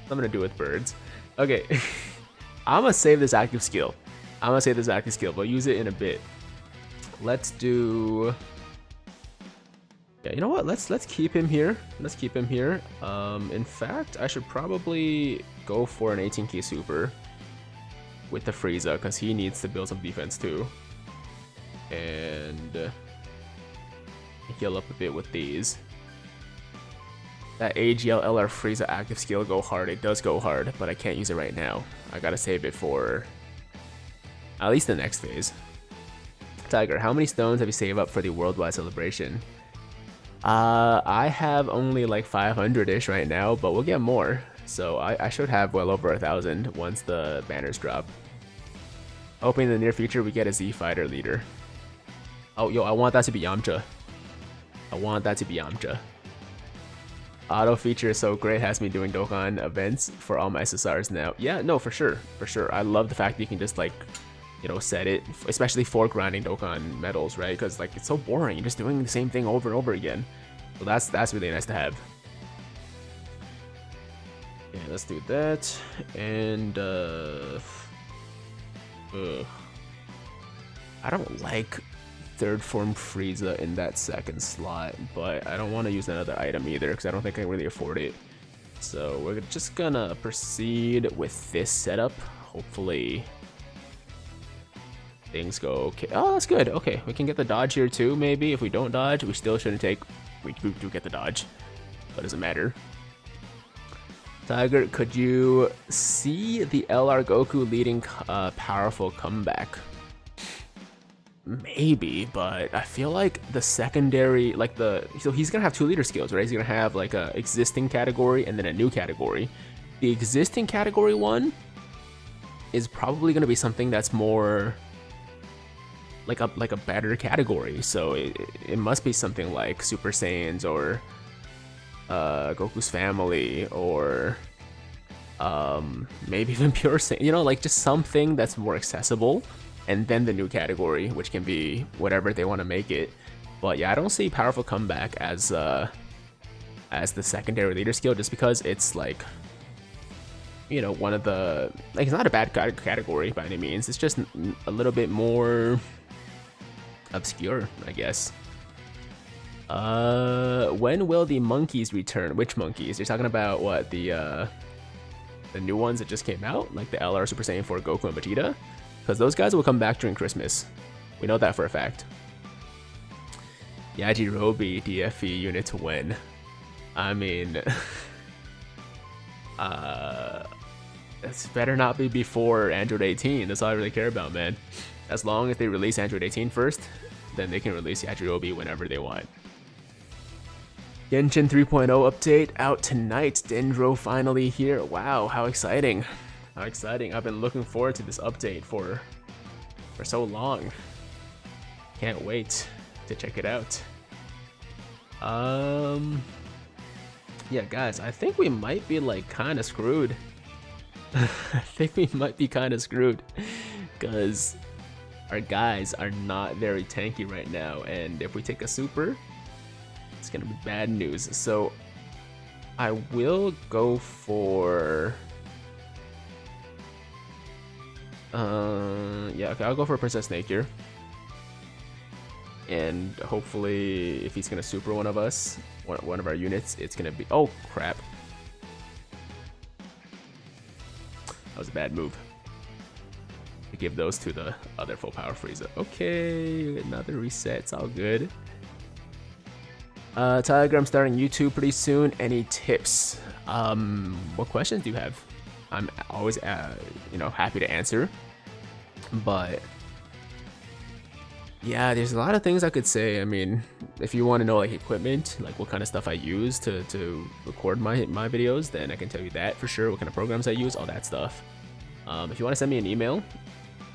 [SPEAKER 1] Something to do with birds. Okay. I'm gonna save this active skill. But use it in a bit. Let's do. Yeah, you know what? Let's keep him here. In fact, I should probably go for an 18k super with the Frieza because he needs to build some defense too, and heal up a bit with these. That AGL LR Frieza active skill go hard. It does go hard, but I can't use it right now. I gotta save it for at least the next phase. Tiger, how many stones have you saved up for the worldwide celebration? I have only like 500-ish right now, but we'll get more. So I should have well over 1,000 once the banners drop. Hoping in the near future we get a Z Fighter leader. Oh, yo, I want that to be Yamcha. Auto feature is so great, has me doing Dokkan events for all my SSRs now. Yeah, no, for sure. I love the fact that you can just like, set it, especially for grinding Dokkan medals, right? Because like it's so boring, you're just doing the same thing over and over again. So that's really nice to have. Yeah, let's do that. And I don't like third form Frieza in that second slot, but I don't want to use another item either because I don't think I can really afford it. So we're just gonna proceed with this setup. Hopefully things go okay. Oh, that's good. Okay, we can get the dodge here too, maybe. If we don't dodge, we still shouldn't take. We do get the dodge, but it doesn't matter. Tiger, could you see the LR Goku leading powerful comeback? Maybe, but I feel like the secondary, like so he's gonna have 2 leader skills, right? He's gonna have like a existing category and then a new category. The existing category one is probably gonna be something that's more like a better category. So it must be something like Super Saiyans or Goku's family, or maybe even Pure Saiyan, like just something that's more accessible. And then the new category, which can be whatever they want to make it. But yeah, I don't see powerful comeback as the secondary leader skill, just because it's like, one of the, like, it's not a bad category by any means. It's just a little bit more obscure, I guess. When will the monkeys return? Which monkeys? You're talking about what, the new ones that just came out, like the LR Super Saiyan 4 Goku and Vegeta? Because those guys will come back during Christmas. We know that for a fact. Yajirobe DFE unit to win. I mean, this better not be before Android 18. That's all I really care about, man. As long as they release Android 18 first, then they can release Yajirobe whenever they want. Genshin 3.0 update out tonight. Dendro finally here. Wow, how exciting. How exciting. I've been looking forward to this update for so long. Can't wait to check it out. Yeah, guys, I think we might be like kind of screwed. I think we might be kind of screwed because our guys are not very tanky right now, and if we take a super, it's gonna be bad news. So I will go for yeah, okay, I'll go for Princess Snake here, and hopefully if he's gonna super one of us, one of our units, it's gonna be, oh crap, that was a bad move to give those to the other full power Frieza. Okay, another reset, it's all good. Telegram starting YouTube pretty soon. Any tips? What questions do you have? I'm always, you know, happy to answer. But yeah, there's a lot of things I could say. I mean, if you want to know like equipment, like what kind of stuff I use to record my videos, then I can tell you that for sure. What kind of programs I use, all that stuff. If you want to send me an email,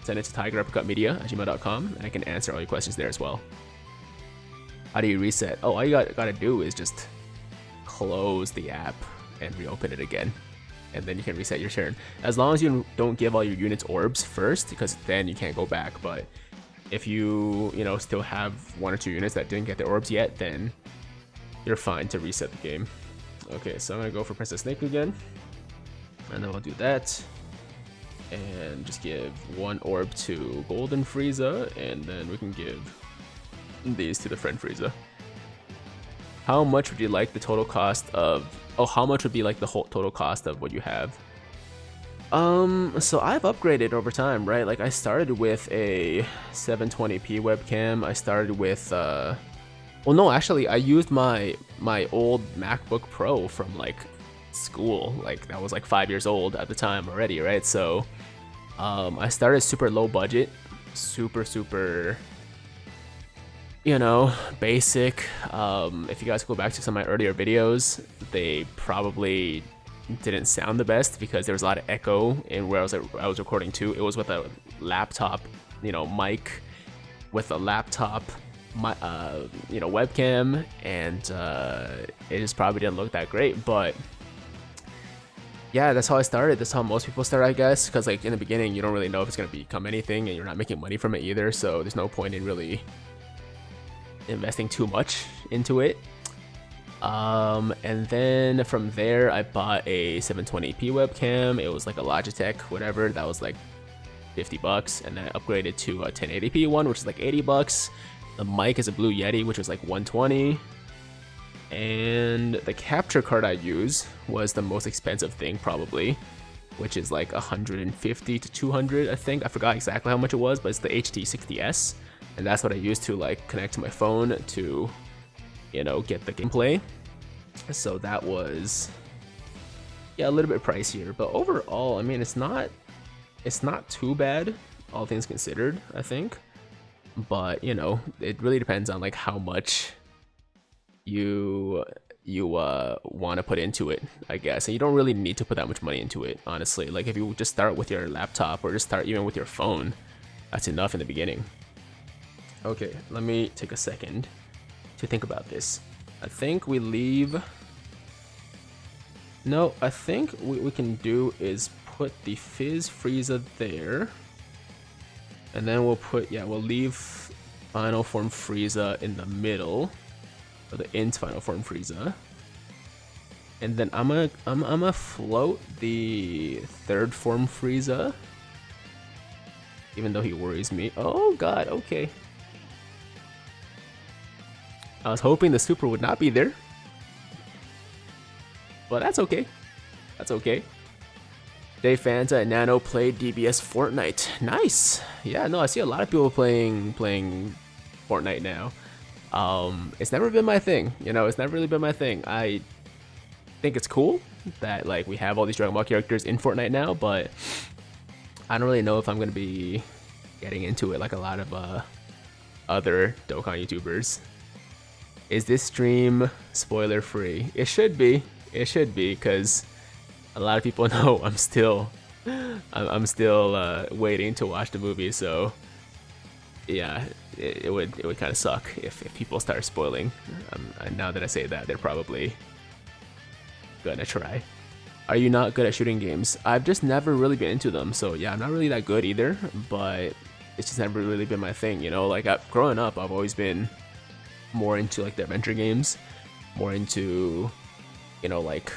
[SPEAKER 1] send it to tigeruppercutmedia@gmail.com, and I can answer all your questions there as well. How do you reset? Oh, all you gotta do is just close the app and reopen it again, and then you can reset your turn. As long as you don't give all your units orbs first, because then you can't go back. But if you know, still have 1 or 2 units that didn't get their orbs yet, then you're fine to reset the game. Okay, so I'm gonna go for Princess Snake again, and then we'll do that, and just give 1 orb to Golden Frieza, and then we can give these to the friend Frieza. How much would you like the total cost of, oh, how much would be like the whole total cost of what you have? So I've upgraded over time, right? Like I started with a 720p webcam. I started with well, no, actually I used my old MacBook Pro from like school. Like that was like 5 years old at the time already, right? So I started super low budget, super, you know, basic. If you guys go back to some of my earlier videos, they probably didn't sound the best because there was a lot of echo in where I was recording too. It was with a laptop, you know, mic with a laptop, you know, webcam, and it just probably didn't look that great. But yeah, that's how I started. That's how most people start, I guess, because like in the beginning, you don't really know if it's gonna become anything, and you're not making money from it either. So there's no point in really investing too much into it. And then from there I bought a 720p webcam. It was like a Logitech whatever, that was like $50, and then I upgraded to a 1080p one, which is like $80. The mic is a Blue Yeti, which was like $120, and the capture card I use was the most expensive thing probably, which is like 150 to 200, I think. I forgot exactly how much it was, but it's the HD60S. And that's what I used to like connect to my phone to, you know, get the gameplay. So that was, yeah, a little bit pricier, but overall, I mean, it's not too bad, all things considered, I think. But you know, it really depends on like how much you want to put into it, I guess. And you don't really need to put that much money into it, honestly. Like if you just start with your laptop or just start even with your phone, that's enough in the beginning. Okay, let me take a second to think about this. I think we leave... No, I think what we can do is put the Fizz Frieza there. And then we'll put, yeah, we'll leave Final Form Frieza in the middle. Or the Int Final Form Frieza. And then I'm gonna float the 3rd Form Frieza. Even though he worries me. Oh god, okay. I was hoping the super would not be there, but that's okay. That's okay. Dave Fanta and Nano played DBS Fortnite. Nice. Yeah, no, I see a lot of people playing Fortnite now. It's never been my thing. You know, it's never really been my thing. I think it's cool that like we have all these Dragon Ball characters in Fortnite now, but I don't really know if I'm gonna be getting into it like a lot of other Dokkan YouTubers. Is this stream spoiler free? It should be. It should be, because a lot of people know I'm still waiting to watch the movie. So yeah, it would kind of suck if people start spoiling. And now that I say that, they're probably gonna try. Are you not good at shooting games? I've just never really been into them. So yeah, I'm not really that good either, but it's just never really been my thing, you know? Like growing up, I've always been more into like the adventure games, more into, you know, like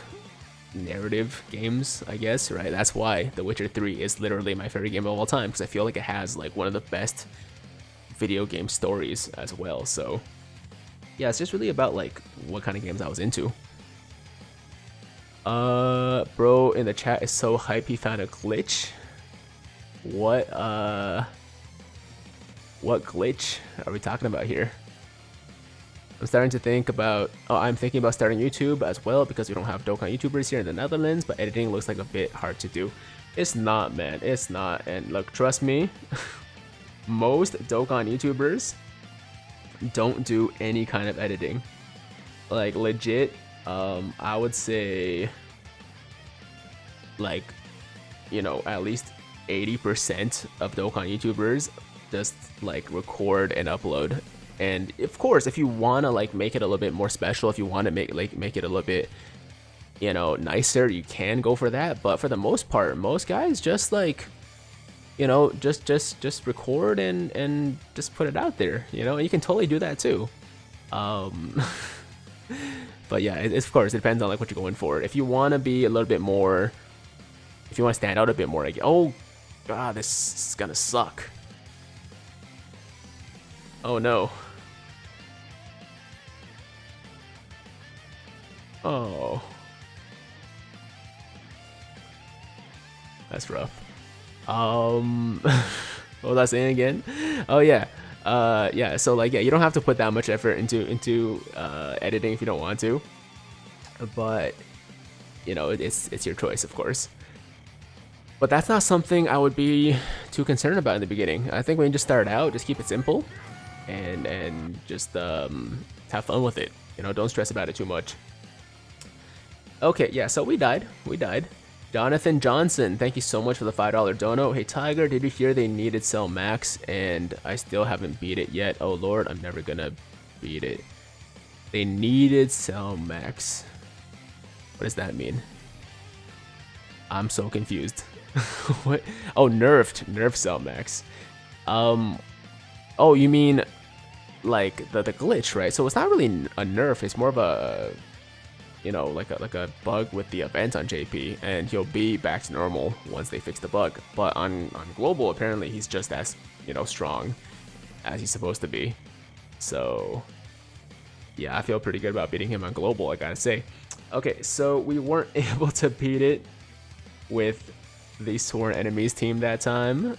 [SPEAKER 1] narrative games, I guess, right? That's why The Witcher 3 is literally my favorite game of all time, because I feel like it has like one of the best video game stories as well. So yeah, it's just really about like what kind of games I was into. Bro in the chat is so hype he found a glitch. What glitch are we talking about here? I'm starting to think about, I'm thinking about starting YouTube as well, because we don't have Dokkan YouTubers here in the Netherlands, but editing looks like a bit hard to do. It's not, man, it's not. And look, trust me, most Dokkan YouTubers don't do any kind of editing. Like legit, I would say like, you know, at least 80% of Dokkan YouTubers just like record and upload. And of course, if you want to like make it a little bit more special, if you want to make it a little bit, you know, nicer, you can go for that. But for the most part, most guys just like, you know, just record and just put it out there, you know. And you can totally do that too. But yeah, it's, of course, it depends on like what you're going for. If you want to be a little bit more, if you want to stand out a bit more, like, oh god, this is gonna suck. Oh no. Oh, that's rough. What was I saying again? Oh yeah. Yeah, so like, yeah, you don't have to put that much effort into editing if you don't want to, but you know, it's your choice, of course. But that's not something I would be too concerned about in the beginning. I think when you just start out, just keep it simple and just have fun with it. You know, don't stress about it too much. Okay, yeah, so we died. Jonathan Johnson, thank you so much for the $5 dono. Hey Tiger, did you hear they needed Cell Max and I still haven't beat it yet? Oh lord, I'm never gonna beat it. They needed Cell Max. What does that mean? I'm so confused. What? Oh, nerfed Cell Max. Oh, you mean like the glitch, right? So it's not really a nerf, it's more of a, you know, like a bug with the event on JP, and he'll be back to normal once they fix the bug. But on global, apparently he's just as, you know, strong as he's supposed to be. So yeah, I feel pretty good about beating him on global, I gotta say. Okay, so we weren't able to beat it with the Sworn Enemies team that time.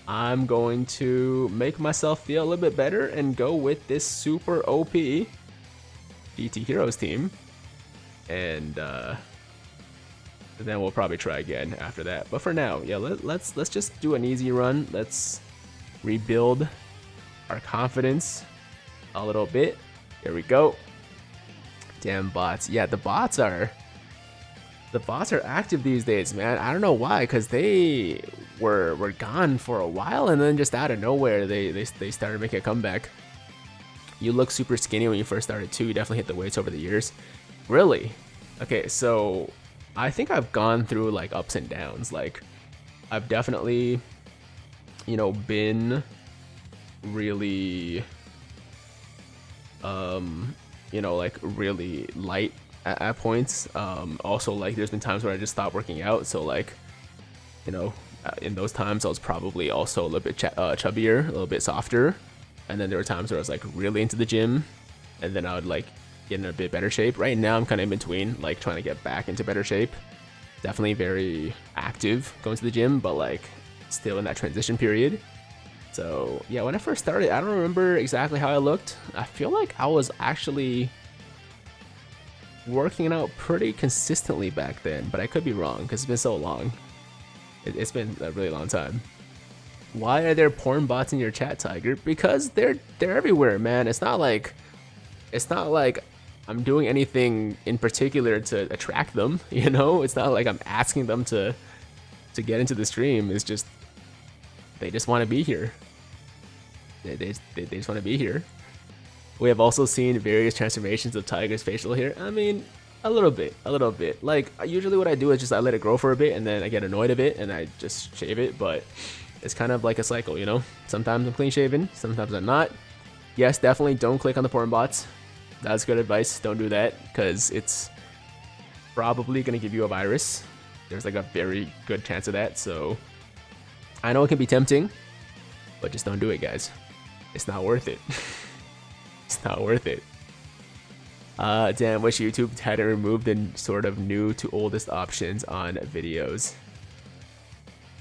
[SPEAKER 1] I'm going to make myself feel a little bit better and go with this super OP DT Heroes team. And then we'll probably try again after that. But for now, yeah, let's just do an easy run. Let's rebuild our confidence a little bit. Here we go. Damn bots. Yeah, the bots are active these days, man. I don't know why, because they were gone for a while, and then just out of nowhere they started making a comeback. You look super skinny when you first started too. You definitely hit the weights over the years. Really? Okay, so I think I've gone through like ups and downs. Like I've definitely, you know, been really you know, like really light at points. Also, like there's been times where I just stopped working out, so like, you know, in those times I was probably also a little bit chubbier, a little bit softer. And then there were times where I was like really into the gym, and then I would like get in a bit better shape. Right now I'm kind of in between, like trying to get back into better shape. Definitely very active going to the gym, but like still in that transition period. So yeah, when I first started, I don't remember exactly how I looked. I feel like I was actually working out pretty consistently back then, but I could be wrong because it's been so long. It's been a really long time. Why are there porn bots in your chat, Tiger? Because they're everywhere, man. It's not like it's not like I'm doing anything in particular to attract them, you know? It's not like I'm asking them to get into the stream. It's just they just want to be here. They just want to be here. We have also seen various transformations of Tiger's facial hair. I mean, a little bit. Like, usually what I do is just I let it grow for a bit, and then I get annoyed of it, and I just shave it, but it's kind of like a cycle, you know? Sometimes I'm clean shaven, sometimes I'm not. Yes, definitely don't click on the porn bots. That's good advice. Don't do that, because it's probably going to give you a virus. There's like a very good chance of that, so I know it can be tempting, but just don't do it, guys. It's not worth it. It's not worth it. Damn, wish YouTube hadn't removed the sort of new to oldest options on videos.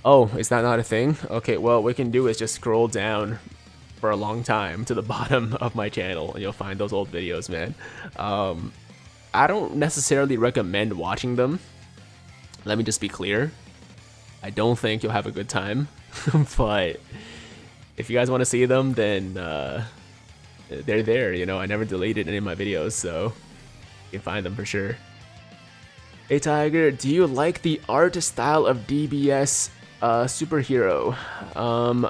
[SPEAKER 1] Oh, is that not a thing? Okay, well, what we can do is just scroll down for a long time to the bottom of my channel, and you'll find those old videos, man. I don't necessarily recommend watching them. Let me just be clear. I don't think you'll have a good time, but if you guys want to see them, then they're there, you know. I never deleted any of my videos, so you can find them for sure. Hey Tiger, do you like the art style of DBS superhero?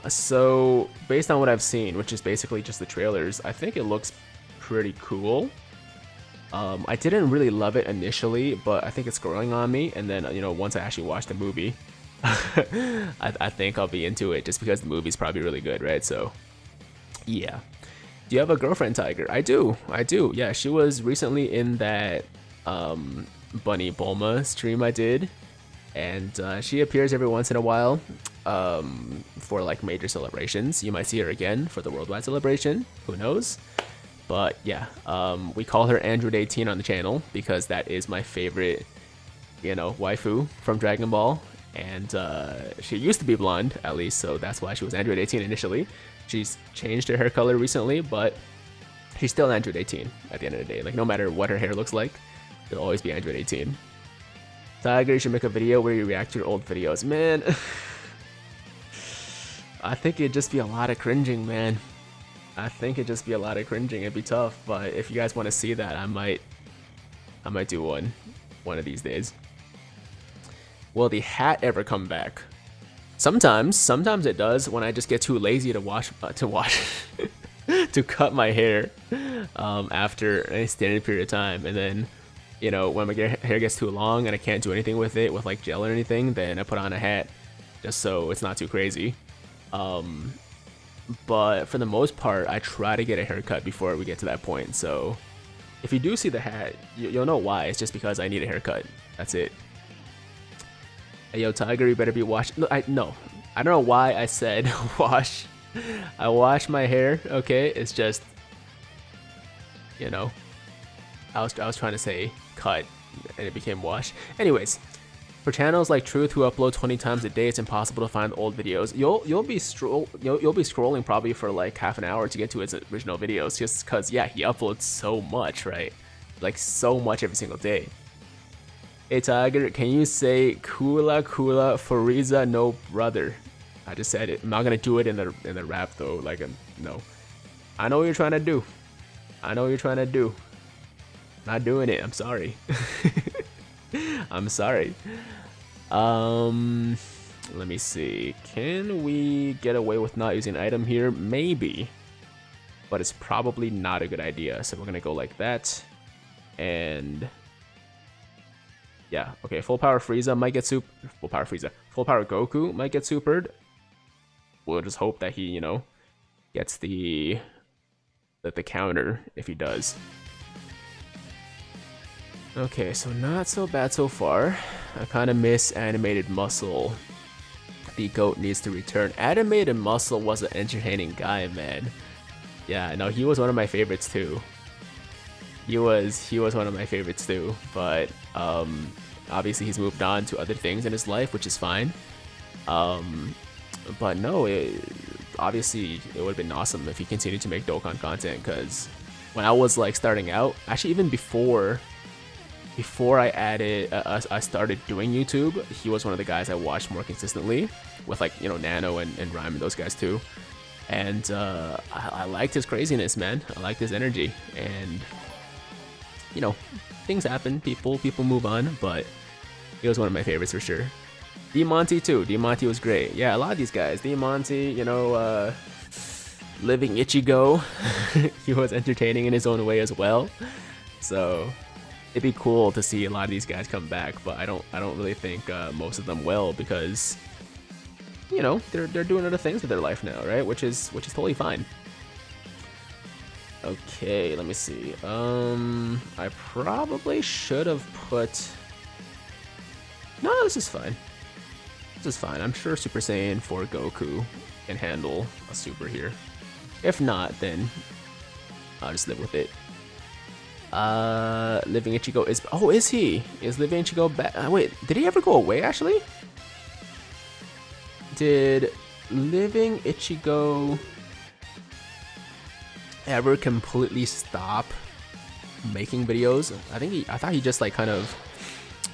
[SPEAKER 1] So based on what I've seen, which is basically just the trailers, I think it looks pretty cool. I didn't really love it initially, but I think it's growing on me, and then, you know, once I actually watch the movie, I think I'll be into it, just because the movie's probably really good, right? So yeah. Do you have a girlfriend, Tiger? I do. Yeah, she was recently in that Bunny Bulma stream I did, and she appears every once in a while for like major celebrations. You might see her again for the worldwide celebration, who knows? But yeah, we call her Android 18 on the channel because that is my favorite, you know, waifu from Dragon Ball, and she used to be blonde, at least, so that's why she was Android 18 initially. She's changed her hair color recently, but she's still Android 18 at the end of the day. Like, no matter what her hair looks like, it'll always be Android 18. Tiger, you should make a video where you react to your old videos. Man, I think it'd just be a lot of cringing, man. I think it'd just be a lot of cringing. It'd be tough, but if you guys want to see that, I might do one of these days. Will the hat ever come back? Sometimes it does, when I just get too lazy to to cut my hair after an extended period of time, and then, you know, when my hair gets too long and I can't do anything with it with like gel or anything, then I put on a hat just so it's not too crazy. But for the most part, I try to get a haircut before we get to that point. So if you do see the hat, you'll know why. It's just because I need a haircut. That's it. Hey, yo, Tiger, you better be washed. No, I don't know why I said wash. I wash my hair, okay? It's just, you know, I was trying to say cut, and it became wash. Anyways, for channels like Truth who upload 20 times a day, it's impossible to find old videos. You'll be scrolling probably for like half an hour to get to his original videos, just because, yeah, he uploads so much, right? Like, so much every single day. Hey Tiger, can you say Kula Kula Frieza no brother? I just said it. I'm not gonna do it in the rap though. Like, no. I know what you're trying to do. Not doing it. I'm sorry. I'm sorry. Let me see. Can we get away with not using an item here? Maybe. But it's probably not a good idea. So we're gonna go like that. And yeah, okay, full power Frieza might get full power Goku might get supered. We'll just hope that he, you know, gets the counter if he does. Okay, so not so bad so far. I kind of miss Animated Muscle. The GOAT needs to return. Animated Muscle was an entertaining guy, man. Yeah, no, he was one of my favorites too. He was one of my favorites too, but obviously he's moved on to other things in his life, which is fine. But no, obviously it would have been awesome if he continued to make Dokkan content, because when I was like starting out, actually even before I started doing YouTube, he was one of the guys I watched more consistently, with like, you know, Nano and Rhyme and those guys too. And I liked his craziness, man. I liked his energy, and you know, things happen. People move on, but he was one of my favorites for sure. D-Monty too. D-Monty was great. Yeah, a lot of these guys. D-Monty, you know, Living Ichigo, he was entertaining in his own way as well. So it'd be cool to see a lot of these guys come back, but I don't really think most of them will, because you know, they're doing other things with their life now, right? Which is totally fine. Okay, let me see. I probably should have put. No, this is fine. This is fine. I'm sure Super Saiyan 4 Goku can handle a super here. If not, then I'll just live with it. Living Ichigo is. Oh, is he? Is Living Ichigo back? Wait, did he ever go away actually? Did Living Ichigo ever completely stop making videos? I thought he just like kind of,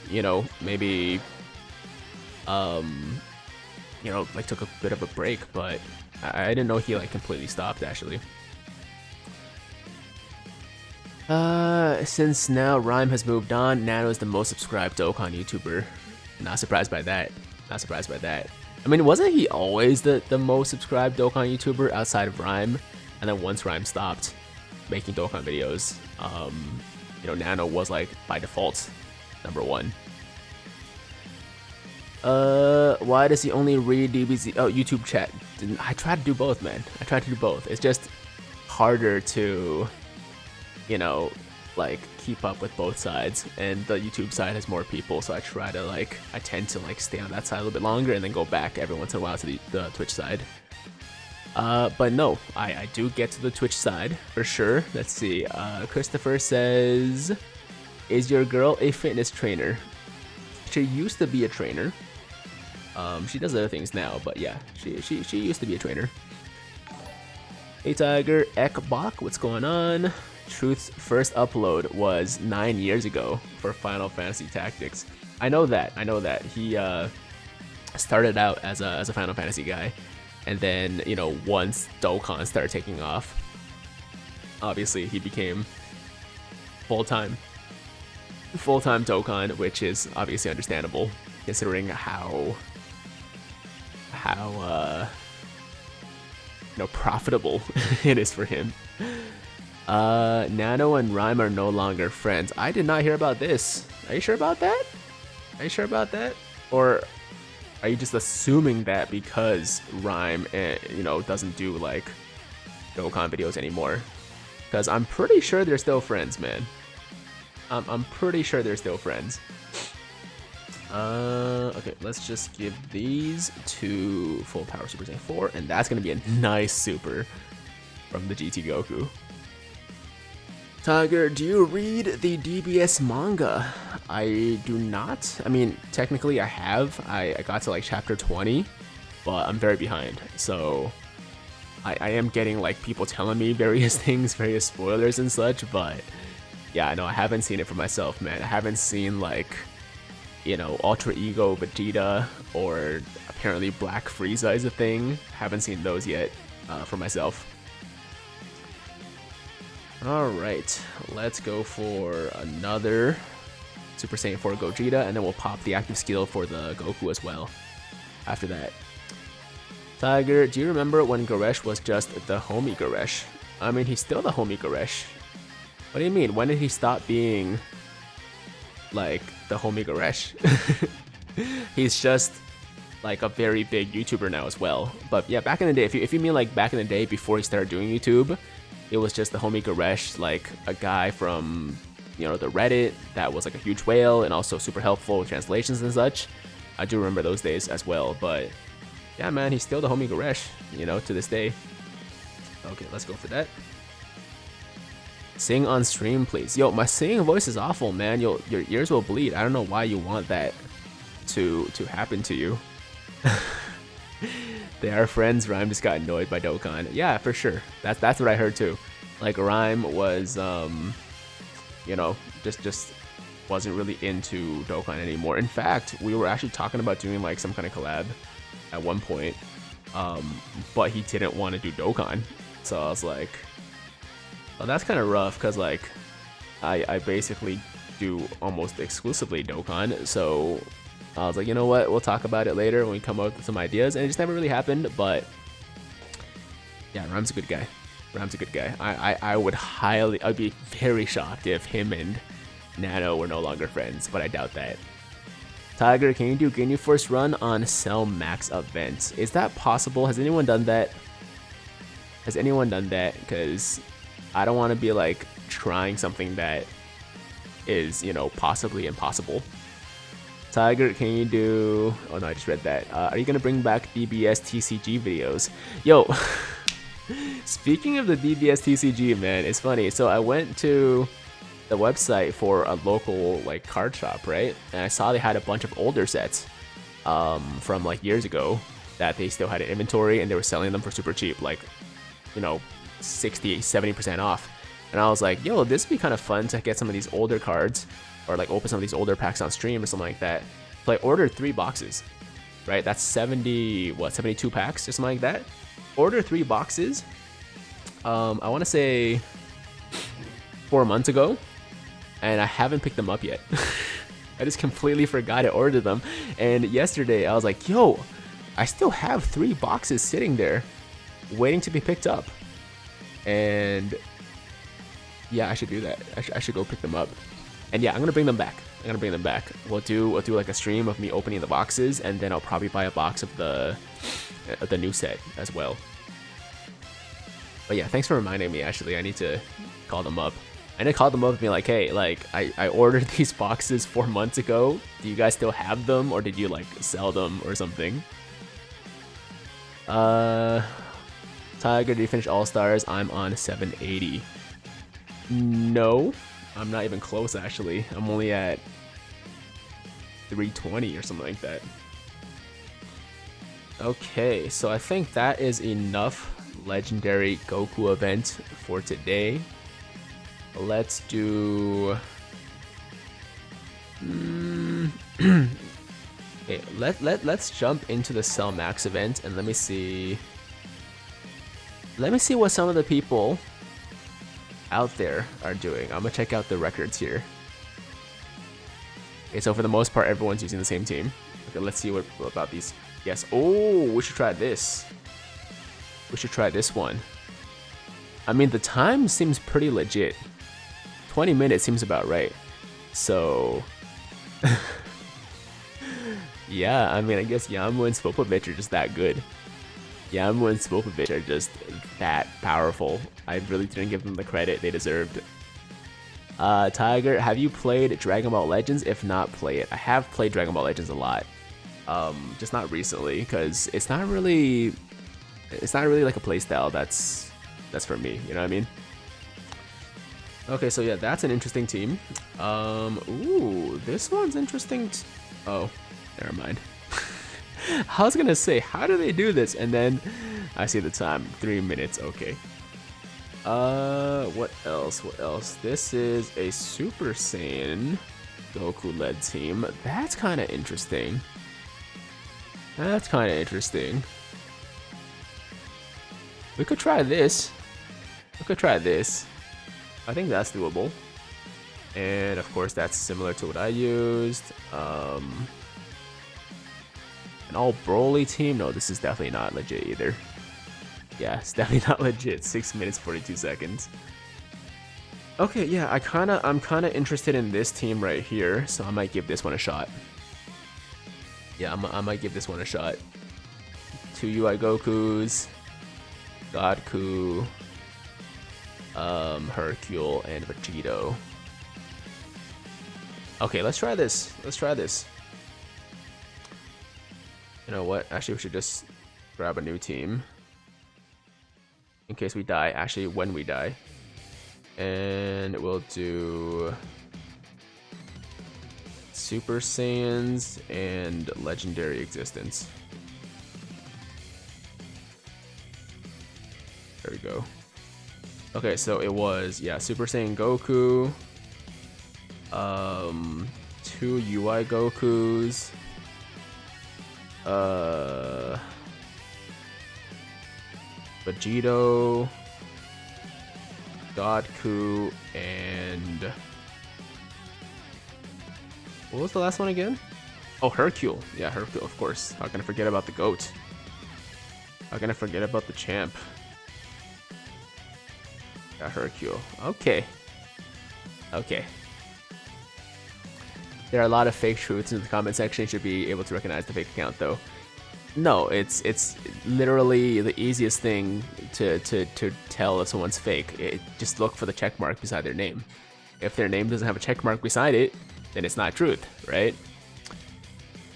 [SPEAKER 1] you know, maybe you know, like took a bit of a break, but I didn't know he like completely stopped actually. Since now Rhyme has moved on, Nano is the most subscribed Dokkan YouTuber. Not surprised by that. Not surprised by that. I mean, wasn't he always the most subscribed Dokkan YouTuber outside of Rhyme? And then once Rhyme stopped making Dokkan videos, you know, Nano was like by default #1. Why does he only read DBZ? Oh, YouTube chat. I try to do both, man. I try to do both. It's just harder to, you know, like keep up with both sides, and the YouTube side has more people, so I tend to like stay on that side a little bit longer and then go back every once in a while to the Twitch side. But no, I do get to the Twitch side for sure. Let's see. Christopher says, is your girl a fitness trainer? She used to be a trainer. She does other things now, but yeah, she used to be a trainer. Hey Tiger, Ekbach, what's going on? Truth's first upload was 9 years ago for Final Fantasy Tactics. I know that. He started out as a Final Fantasy guy, and then, you know, once Dokkan started taking off, obviously he became full-time Dokkan, which is obviously understandable considering how you know, profitable it is for him. Nano and Rhyme are no longer friends. I did not hear about this. Are you sure about that? Are you sure about that? Or are you just assuming that because Rhyme, you know, doesn't do like Dokkan videos anymore? Because I'm pretty sure they're still friends, man. I'm pretty sure they're still friends. Okay, let's just give these to Full Power Super Saiyan 4, and that's gonna be a nice super from the GT Goku. Tiger, do you read the DBS manga? I do not. I mean, technically I have. I got to like chapter 20, but I'm very behind. So I am getting like people telling me various things, various spoilers and such, but yeah, no, I haven't seen it for myself, man. I haven't seen like, you know, Ultra Ego Vegeta, or apparently Black Frieza is a thing. Haven't seen those yet for myself. Alright, let's go for another Super Saiyan 4 Gogeta, and then we'll pop the active skill for the Goku as well after that. Tiger, do you remember when Goresh was just the homie Goresh? I mean, he's still the homie Goresh. What do you mean? When did he stop being like the homie Goresh? He's just like a very big YouTuber now as well. But yeah, back in the day, if you mean like back in the day before he started doing YouTube, it was just the homie Goresh, like a guy from, you know, the Reddit that was like a huge whale and also super helpful with translations and such. I do remember those days as well, but yeah, man, he's still the homie Goresh, you know, to this day. Okay, let's go for that. Sing on stream, please. Yo, my singing voice is awful, man. Your ears will bleed. I don't know why you want that to happen to you. They are friends. Rhyme just got annoyed by Dokkan. Yeah, for sure. That's what I heard too. Like Rhyme was, you know, just wasn't really into Dokkan anymore. In fact, we were actually talking about doing like some kind of collab at one point. but he didn't want to do Dokkan. So I was like, well, that's kind of rough because like I basically do almost exclusively Dokkan. So I was like, you know what? We'll talk about it later when we come up with some ideas. And it just never really happened. But yeah, Ram's a good guy. Ram's a good guy. I'd be very shocked if him and Nano were no longer friends, but I doubt that. Tiger, can you do Ginyu Force run on Cell Max events? Is that possible? Has anyone done that? Has anyone done that? Because I don't want to be like trying something that is, you know, possibly impossible. Tiger, can you do... Oh no, I just read that. Are you going to bring back DBS TCG videos? Yo, speaking of the DBS TCG, man, it's funny. So I went to the website for a local like card shop, right? And I saw they had a bunch of older sets from like years ago that they still had in inventory, and they were selling them for super cheap, like, you know, 60-70% off. And I was like, yo, this would be kind of fun to get some of these older cards, or like open some of these older packs on stream or something like that. So I ordered 3 boxes, right? That's 72 packs or something like that. Order 3 boxes. I want to say 4 months ago, and I haven't picked them up yet. I just completely forgot I ordered them. And yesterday I was like, yo, I still have 3 boxes sitting there waiting to be picked up. And yeah, I should do that. I should go pick them up. And yeah, I'm gonna bring them back. We'll do like a stream of me opening the boxes, and then I'll probably buy a box of the new set as well. But yeah, thanks for reminding me. Actually, I need to call them up. I need to call them up and be like, hey, like I ordered these boxes 4 months ago. Do you guys still have them, or did you like sell them or something? Tiger, did you finish All Stars? I'm on 780. No, I'm not even close actually. I'm only at 320 or something like that. Okay, so I think that is enough legendary Goku event for today. Let's do okay, let's jump into the Cell Max event, and let me see what some of the people out there are doing. I'm gonna check out the records here. Okay, so for the most part, everyone's using the same team. Okay, let's see what about these. Yes. Oh, we should try this. We should try this one. I mean, the time seems pretty legit. 20 minutes seems about right. So yeah, I mean, I guess Yamu and Spopovich are just that good. Yamu and Spopovich are just that powerful. I really didn't give them the credit they deserved. Tiger, have you played Dragon Ball Legends? If not, play it. I have played Dragon Ball Legends a lot. Just not recently, because it's not really like a playstyle that's for me, you know what I mean? Okay, so yeah, that's an interesting team. Ooh, this one's interesting. Oh, never mind. I was gonna say, how do they do this? And then I see the time, 3 minutes. Okay. What else? This is a Super Saiyan Goku led team. That's kind of interesting. We could try this. I think that's doable. And of course, that's similar to what I used. An all Broly team. No, this is definitely not legit either. Yeah, it's definitely not legit. 6 minutes 42 seconds. Okay, yeah, I'm kind of interested in this team right here, so I might give this one a shot. Yeah, I might give this one a shot. 2 UI Gokus, Godku, Hercule, and Vegeta. Okay, let's try this. You know what? Actually, we should just grab a new team in case we die. Actually, when we die. And we'll do Super Saiyans and Legendary Existence. There we go. Okay, so it was, yeah, Super Saiyan Goku, 2 UI Gokus, Vegeta, Goku, and what was the last one again? Oh, Hercule. Yeah, Hercule, of course. How can I forget about the GOAT? How can I forget about the champ? Yeah, Hercule. Okay. Okay. There are a lot of fake truths in the comment section. You should be able to recognize the fake account, though. No, it's literally the easiest thing to tell if someone's fake. Just look for the check mark beside their name. If their name doesn't have a check mark beside it, then it's not truth, right?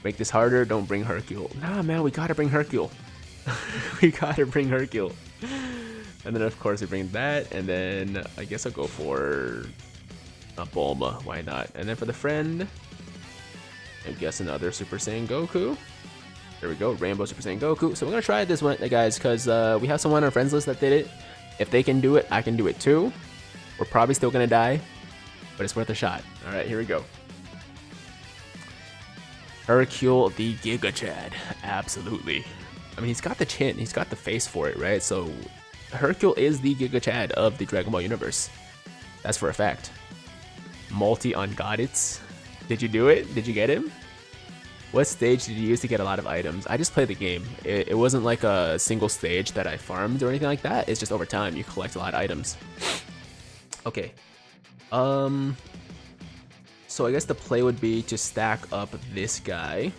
[SPEAKER 1] Make this harder, don't bring Hercule. Nah, man, we gotta bring Hercule. We gotta bring Hercule. And then, of course, we bring that, and then I guess I'll go for Bulma. Why not? And then for the friend, I guess another Super Saiyan Goku. There we go, Rainbow Super Saiyan Goku. So we're gonna try this one, guys, because we have someone on our friends list that did it. If they can do it, I can do it too. We're probably still gonna die, but it's worth a shot. All right, here we go. Hercule the Giga Chad, absolutely. I mean, he's got the chin, he's got the face for it, right? So Hercule is the Giga Chad of the Dragon Ball universe. That's for a fact. Multi on Godits. Did you do it? Did you get him? What stage did you use to get a lot of items? I just played the game. It wasn't like a single stage that I farmed or anything like that. It's just over time you collect a lot of items. Okay. So I guess the play would be to stack up this guy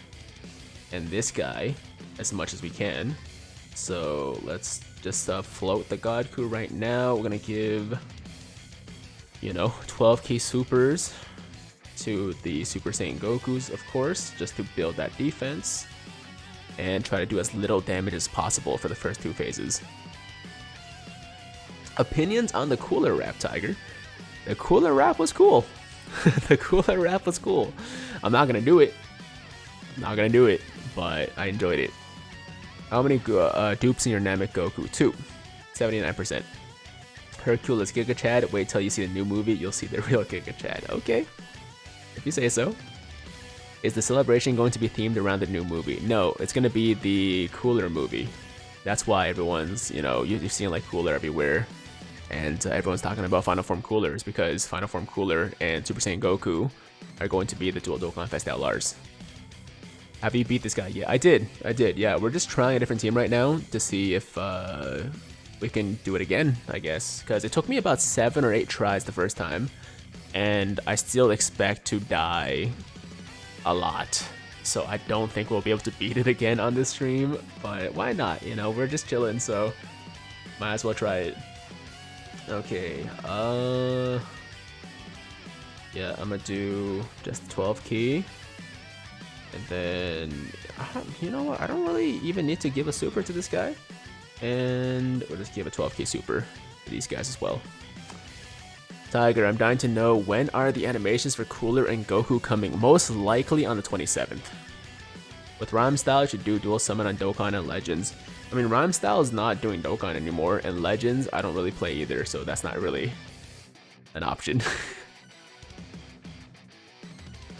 [SPEAKER 1] and this guy as much as we can. So let's just float the Goku right now. We're gonna give, you know, 12 key supers to the Super Saiyan Gokus, of course, just to build that defense and try to do as little damage as possible for the first two phases. Opinions on the cooler rap, Tiger? The cooler rap was cool. The cooler rap was cool. I'm not gonna do it. I'm not gonna do it, but I enjoyed it. How many dupes in your Namek Goku? 2. 79%. Hercule is Giga Chad. Wait till you see the new movie, you'll see the real Giga Chad. Okay. If you say so. Is the celebration going to be themed around the new movie? No, it's going to be the Cooler movie. That's why everyone's, you know, you're seeing like Cooler everywhere. And everyone's talking about Final Form Coolers because Final Form Cooler and Super Saiyan Goku are going to be the dual Dokkan Fest Outliers. Have you beat this guy? Yeah, I did. Yeah, we're just trying a different team right now to see if we can do it again, I guess. Because it took me about 7 or 8 tries the first time. And I still expect to die a lot. So I don't think we'll be able to beat it again on this stream. But why not? You know, we're just chilling, so might as well try it. Okay, yeah, I'm gonna do just 12 key. And then, you know what? I don't really even need to give a super to this guy. And we'll just give a 12 key super to these guys as well. Tiger, I'm dying to know, when are the animations for Cooler and Goku coming? Most likely on the 27th. With Rhyme Style, you should do dual summon on Dokkan and Legends. I mean, Rhyme Style is not doing Dokkan anymore, and Legends I don't really play either, so that's not really an option.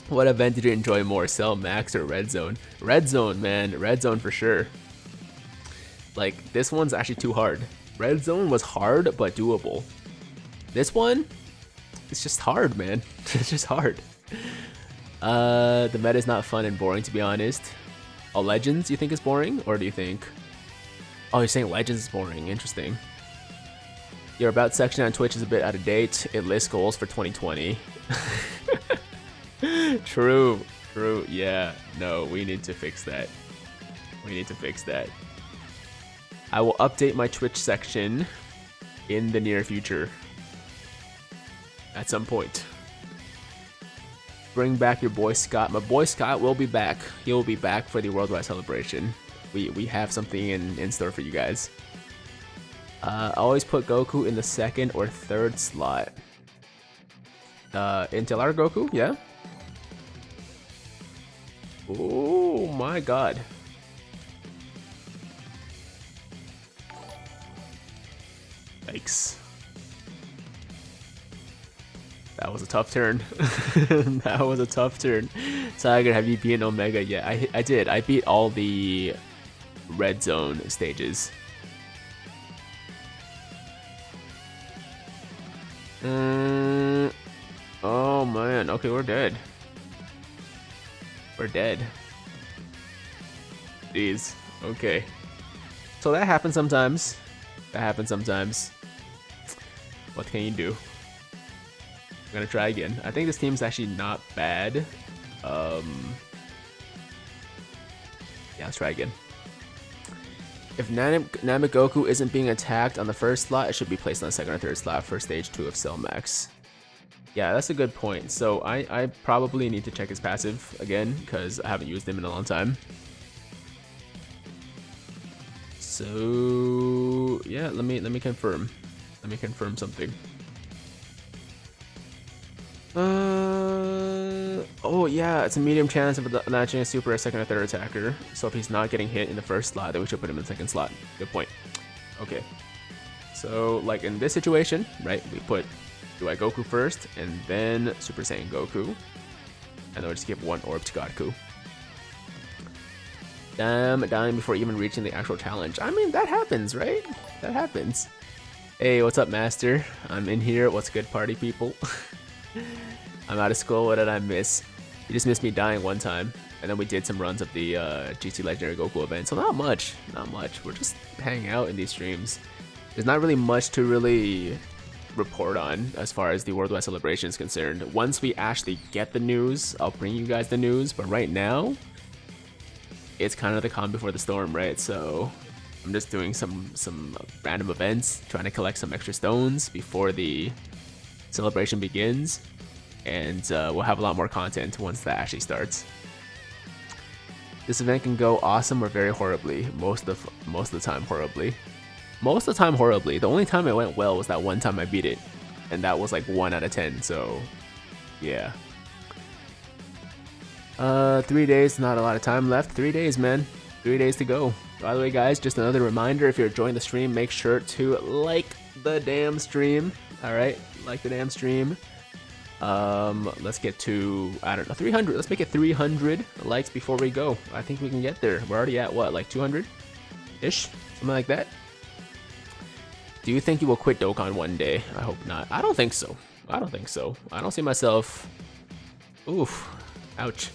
[SPEAKER 1] What event did you enjoy more, Cell Max or Red Zone? Red Zone, man. Red Zone for sure. Like, this one's actually too hard. Red Zone was hard, but doable. This one, it's just hard, man. It's just hard. The meta is not fun and boring, to be honest. Oh, Legends, you think is boring? Or do you think... Oh, you're saying Legends is boring. Interesting. Your About section on Twitch is a bit out of date. It lists goals for 2020. True. Yeah. No, we need to fix that. I will update my Twitch section in the near future. At some point. Bring back your boy Scott. My boy Scott will be back. He will be back for the worldwide celebration. We have something in store for you guys. Always put Goku in the 2nd or 3rd slot. Until our Goku, yeah. Oh my god. Yikes. That was a tough turn. That was a tough turn. Tiger, have you beaten Omega? Yeah, I did. I beat all the Red Zone stages. Oh man, okay, we're dead. We're dead. Jeez, okay. So that happens sometimes. That happens sometimes. What can you do? I'm gonna try again. I think this team's actually not bad. Yeah, let's try again. If Namegoku isn't being attacked on the first slot, it should be placed on the second or third slot for stage 2 of Cell Max. Yeah, that's a good point. So I probably need to check his passive again because I haven't used him in a long time. So yeah, let me confirm. Let me confirm something. Oh yeah, it's a medium chance of launching a super a second or third attacker. So if he's not getting hit in the first slot, then we should put him in the second slot. Good point. Okay. So like in this situation, right? We put Goku first, and then Super Saiyan Goku, and then we just give one orb to Goku. Damn, dying before even reaching the actual challenge. I mean, that happens, right? That happens. Hey, what's up, Master? I'm in here. What's good, party people? I'm out of school. What did I miss? You just missed me dying one time, and then we did some runs of the GT Legendary Goku event. So not much, not much. We're just hanging out in these streams. There's not really much to really report on as far as the Worldwide Celebration is concerned. Once we actually get the news, I'll bring you guys the news. But right now, it's kind of the calm before the storm, right? So I'm just doing some random events, trying to collect some extra stones before the celebration begins, and we'll have a lot more content once that actually starts. This event can go awesome or very horribly. Most of the time horribly. Most of the time horribly. The only time it went well was that one time I beat it, and that was like 1 out of 10. So yeah. 3 days, not a lot of time left. 3 days, man. 3 days to go. By the way, guys, just another reminder, if you're enjoying the stream, make sure to like the damn stream. Alright, like the damn stream. Let's get to, I don't know, 300. Let's make it 300 likes before we go. I think we can get there. We're already at what, like 200-ish? Something like that. Do you think you will quit Dokkan one day? I hope not. I don't think so. I don't think so. I don't see myself... Oof. Ouch.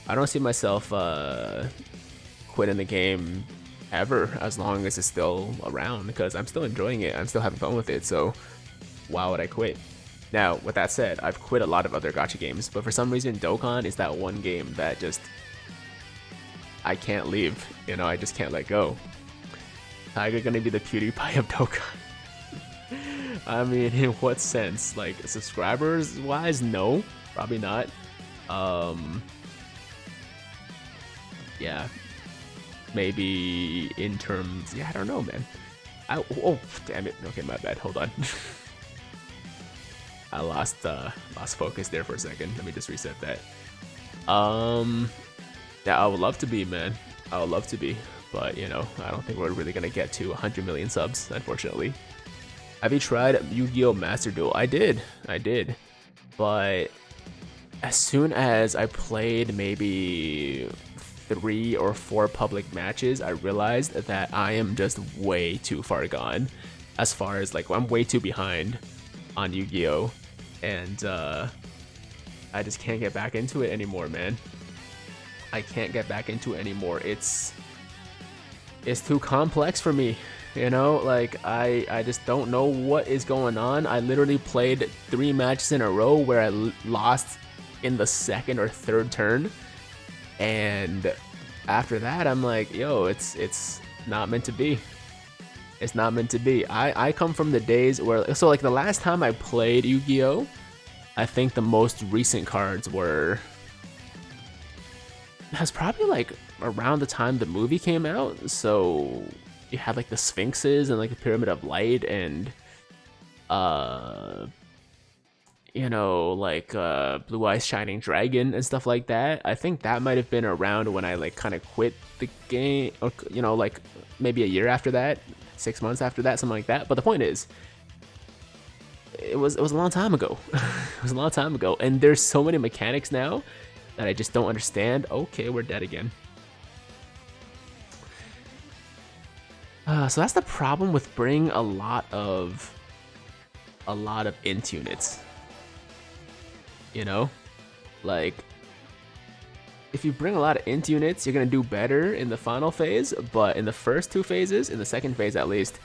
[SPEAKER 1] I don't see myself quitting the game ever, as long as it's still around, because I'm still enjoying it. I'm still having fun with it, so why would I quit? Now, with that said, I've quit a lot of other gacha games, but for some reason, Dokkan is that one game that just... I can't leave. You know, I just can't let go. Tiger gonna be the PewDiePie of Dokkan. I mean, in what sense? Like, subscribers wise, no, probably not. Yeah, maybe in terms, yeah, I don't know, man. Oh, damn it. Okay, my bad. Hold on. I lost focus there for a second. Let me just reset that. Yeah, I would love to be, man. I would love to be, but you know, I don't think we're really gonna get to 100 million subs, unfortunately. Have you tried Yu-Gi-Oh! Master Duel? I did, but as soon as I played maybe 3 or 4 public matches, I realized that I am just way too far gone. As far as like, I'm way too behind on Yu-Gi-Oh! And I just can't get back into it anymore, man. I can't get back into it anymore. It's too complex for me. You know, like I just don't know what is going on. I literally played 3 matches in a row where I lost in the second or third turn, and after that I'm like, yo, it's not meant to be. It's not meant to be. I come from the days where, so like the last time I played Yu-Gi-Oh, I think the most recent cards were, that's probably like around the time the movie came out. So you had like the Sphinxes and like the Pyramid of Light and you know, like Blue Eyes Shining Dragon and stuff like that. I think that might have been around when I like kind of quit the game, or you know, like maybe a year after that, 6 months after that, something like that. But the point is, it was a long time ago. It was a long time ago, and there's so many mechanics now that I just don't understand. Okay, we're dead again. So that's the problem with bringing a lot of a lot of int units. You know? Like, if you bring a lot of int units, you're gonna do better in the final phase, but in the first 2 phases, in the second phase at least,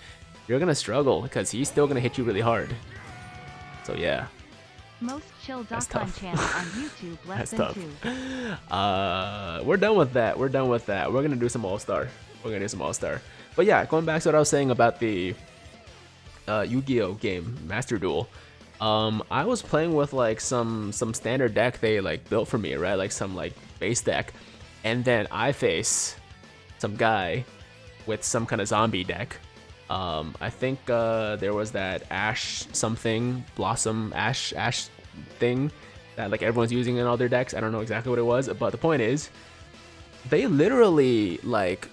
[SPEAKER 1] you're gonna struggle because he's still gonna hit you really hard. So yeah.
[SPEAKER 2] Most chill Dokkan channel on YouTube less than
[SPEAKER 1] tough.
[SPEAKER 2] 2.
[SPEAKER 1] We're done with that. We're done with that. We're gonna do some All-Star. We're gonna do some All-Star. But yeah, going back to what I was saying about the Yu-Gi-Oh game, Master Duel. I was playing with like some standard deck they like built for me, right? Like some like base deck, and then I face some guy with some kind of zombie deck. I think there was that Ash something Blossom Ash thing that like everyone's using in all their decks. I don't know exactly what it was, but the point is, they literally like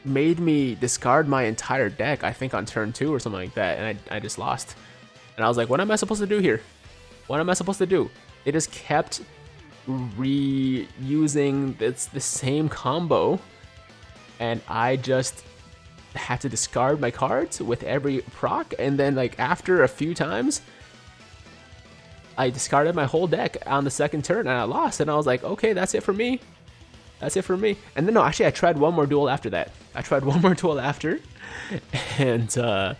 [SPEAKER 1] made me discard my entire deck. I think on turn 2 or something like that, and I just lost. And I was like, what am I supposed to do here? What am I supposed to do? They just kept reusing the same combo, and I just had to discard my cards with every proc, and then like after a few times, I discarded my whole deck on the second turn, and I lost. And I was like, okay, that's it for me. That's it for me. And then no, actually, I tried one more duel after that. I tried one more duel after, and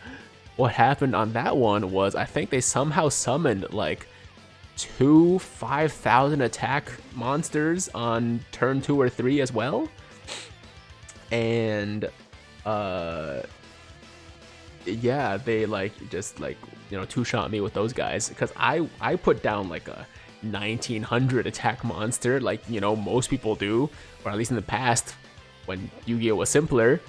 [SPEAKER 1] what happened on that one was I think they somehow summoned like 2 5,000 attack monsters on turn 2 or 3 as well, and yeah, they like just like, you know, 2-shot me with those guys because I put down like a 1900 attack monster, like, you know, most people do, or at least in the past when Yu-Gi-Oh was simpler.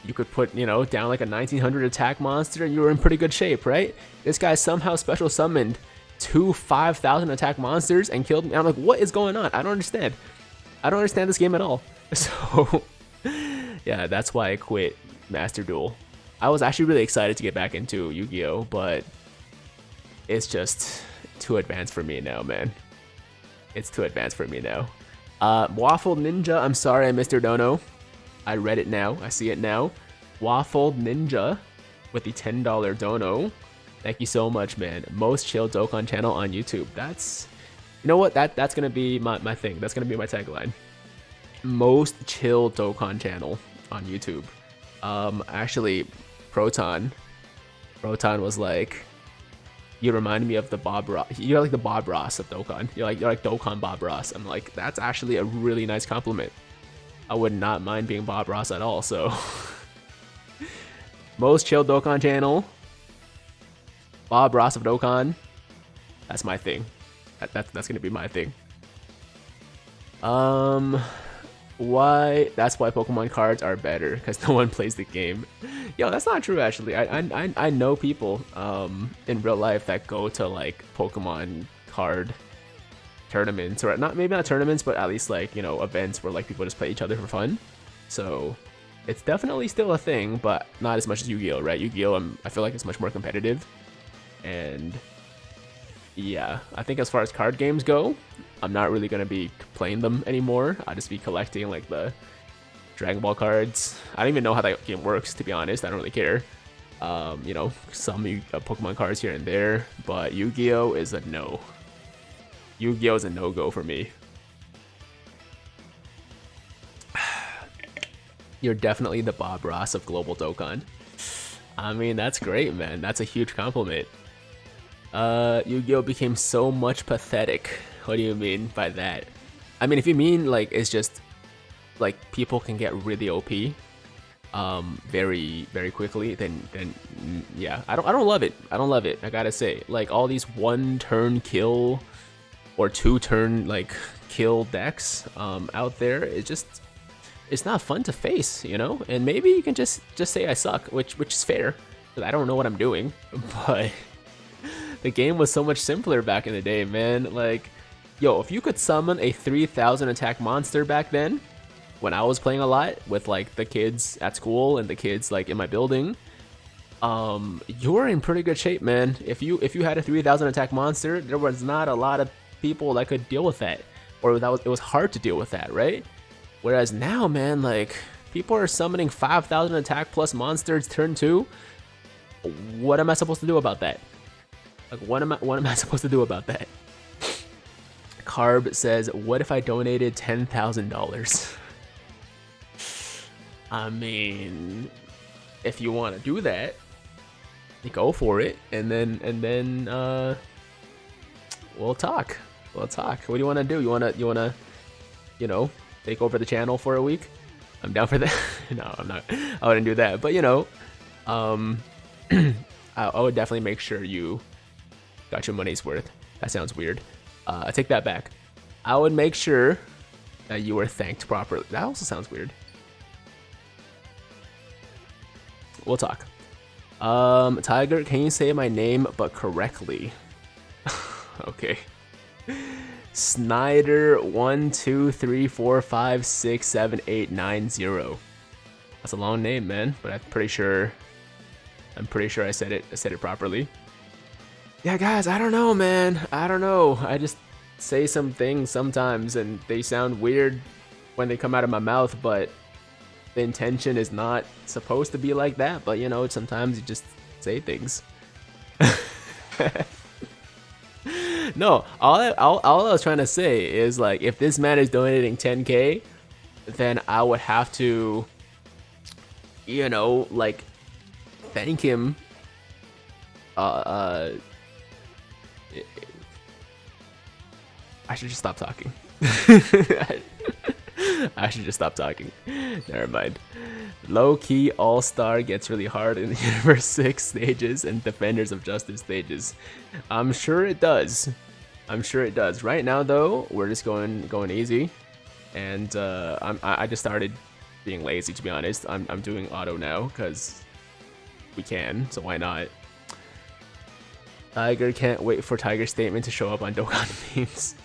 [SPEAKER 1] You could put, you know, down like a 1900 attack monster and you were in pretty good shape, right? This guy somehow special summoned 2 5,000 attack monsters and killed me. I'm like, what is going on? I don't understand. I don't understand this game at all. So yeah, that's why I quit Master Duel. I was actually really excited to get back into Yu-Gi-Oh, but it's just too advanced for me now, man. It's too advanced for me now. Waffle Ninja, I'm sorry I missed your dono. I read it now. I see it now. Waffle Ninja with the $10 dono. Thank you so much, man. Most chill Dokkan channel on YouTube. That's, you know what? That's gonna be my thing. That's gonna be my tagline. Most chill Dokkan channel on YouTube. Actually, Proton was like, you remind me of the Bob Ross. You're like the Bob Ross of Dokkan. You're like Dokkan Bob Ross. I'm like, that's actually a really nice compliment. I would not mind being Bob Ross at all, so. Most chill Dokkan channel. Bob Ross of Dokkan. That's my thing. That's gonna be my thing. Why? That's why Pokemon cards are better, because no one plays the game. Yo, that's not true actually. I know people in real life that go to like Pokemon card tournaments, or maybe not tournaments, but at least like, you know, events where like people just play each other for fun. So it's definitely still a thing, but not as much as Yu-Gi-Oh, right? Yu-Gi-Oh, I feel like it's much more competitive. And yeah, I think as far as card games go, I'm not really gonna be playing them anymore. I'll just be collecting like the Dragon Ball cards. I don't even know how that game works, to be honest. I don't really care. You know, some Pokemon cards here and there, but Yu-Gi-Oh is a no. Yu-Gi-Oh is a no-go for me. You're definitely the Bob Ross of Global Dokkan. I mean, that's great, man. That's a huge compliment. Yu-Gi-Oh became so much pathetic. What do you mean by that? I mean, if you mean like it's just like people can get really OP very quickly, then yeah, I don't love it. I don't love it. I gotta say, like all these 1-turn kill or 2-turn like kill decks out there, it's not fun to face, you know. And maybe you can just say I suck, which is fair, because I don't know what I'm doing. But the game was so much simpler back in the day, man. Like, yo, if you could summon a 3,000 attack monster back then, when I was playing a lot with like the kids at school and the kids like in my building, you were in pretty good shape, man. If you had a 3,000 attack monster, there was not a lot of people that could deal with that, or it was hard to deal with that, right? Whereas now, man, like people are summoning 5,000 attack plus monsters turn 2. What am I supposed to do about that? Like, what am I supposed to do about that? Carb says, what if I donated $10,000? I mean, if you want to do that, go for it, and then we'll talk. We'll talk. What do you want to do? You wanna, you know, take over the channel for a week? I'm down for that. No, I'm not. I wouldn't do that. But you know, I would definitely make sure you got your money's worth. That sounds weird. I take that back. I would make sure that you were thanked properly. That also sounds weird. We'll talk. Tiger, can you say my name but correctly? Okay. Snyder 1 2 3 4 5 6 7 8 9 0. That's a long name, man, but I'm pretty sure I said it properly. Yeah, guys, I don't know, man. I don't know. I just say some things sometimes and they sound weird when they come out of my mouth, but the intention is not supposed to be like that. But you know, sometimes you just say things. No, all I was trying to say is, like, if this man is donating 10K, then I would have to, you know, like, thank him. I should just stop talking. I should just stop talking. Never mind. Low-key All-Star gets really hard in the Universe 6 stages and Defenders of Justice stages. I'm sure it does. I'm sure it does. Right now, though, we're just going easy. And I just started being lazy, to be honest. I'm doing auto now because we can, so why not? Tiger can't wait for Tiger's statement to show up on Dokkan memes.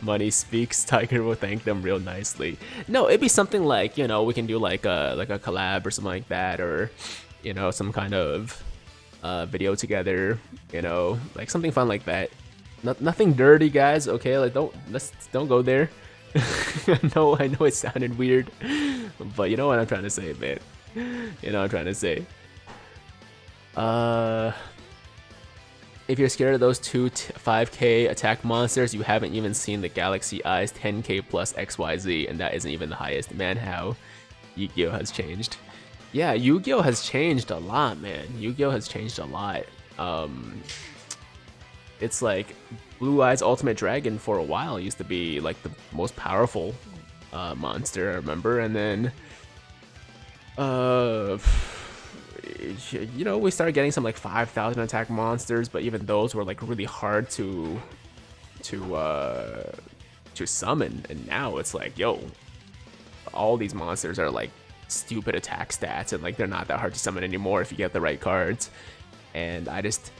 [SPEAKER 1] Money speaks. Tiger will thank them real nicely. No, it'd be something like, you know, we can do like a collab or something like that, or, you know, some kind of video together, you know, like something fun like that. Nothing dirty, guys. Okay, like don't go there. I know it sounded weird, but you know what I'm trying to say, man. You know what I'm trying to say. If you're scared of those 5K attack monsters, you haven't even seen the Galaxy Eyes 10K plus XYZ, and that isn't even the highest. Man, how Yu-Gi-Oh has changed. Yeah, Yu-Gi-Oh has changed a lot, man. Yu-Gi-Oh has changed a lot. It's like Blue Eyes Ultimate Dragon for a while used to be like the most powerful monster, I remember, and then you know, we started getting some like 5,000 attack monsters, but even those were like really hard to summon. And now it's like, yo, all these monsters are like stupid attack stats, and like they're not that hard to summon anymore if you get the right cards. And I just,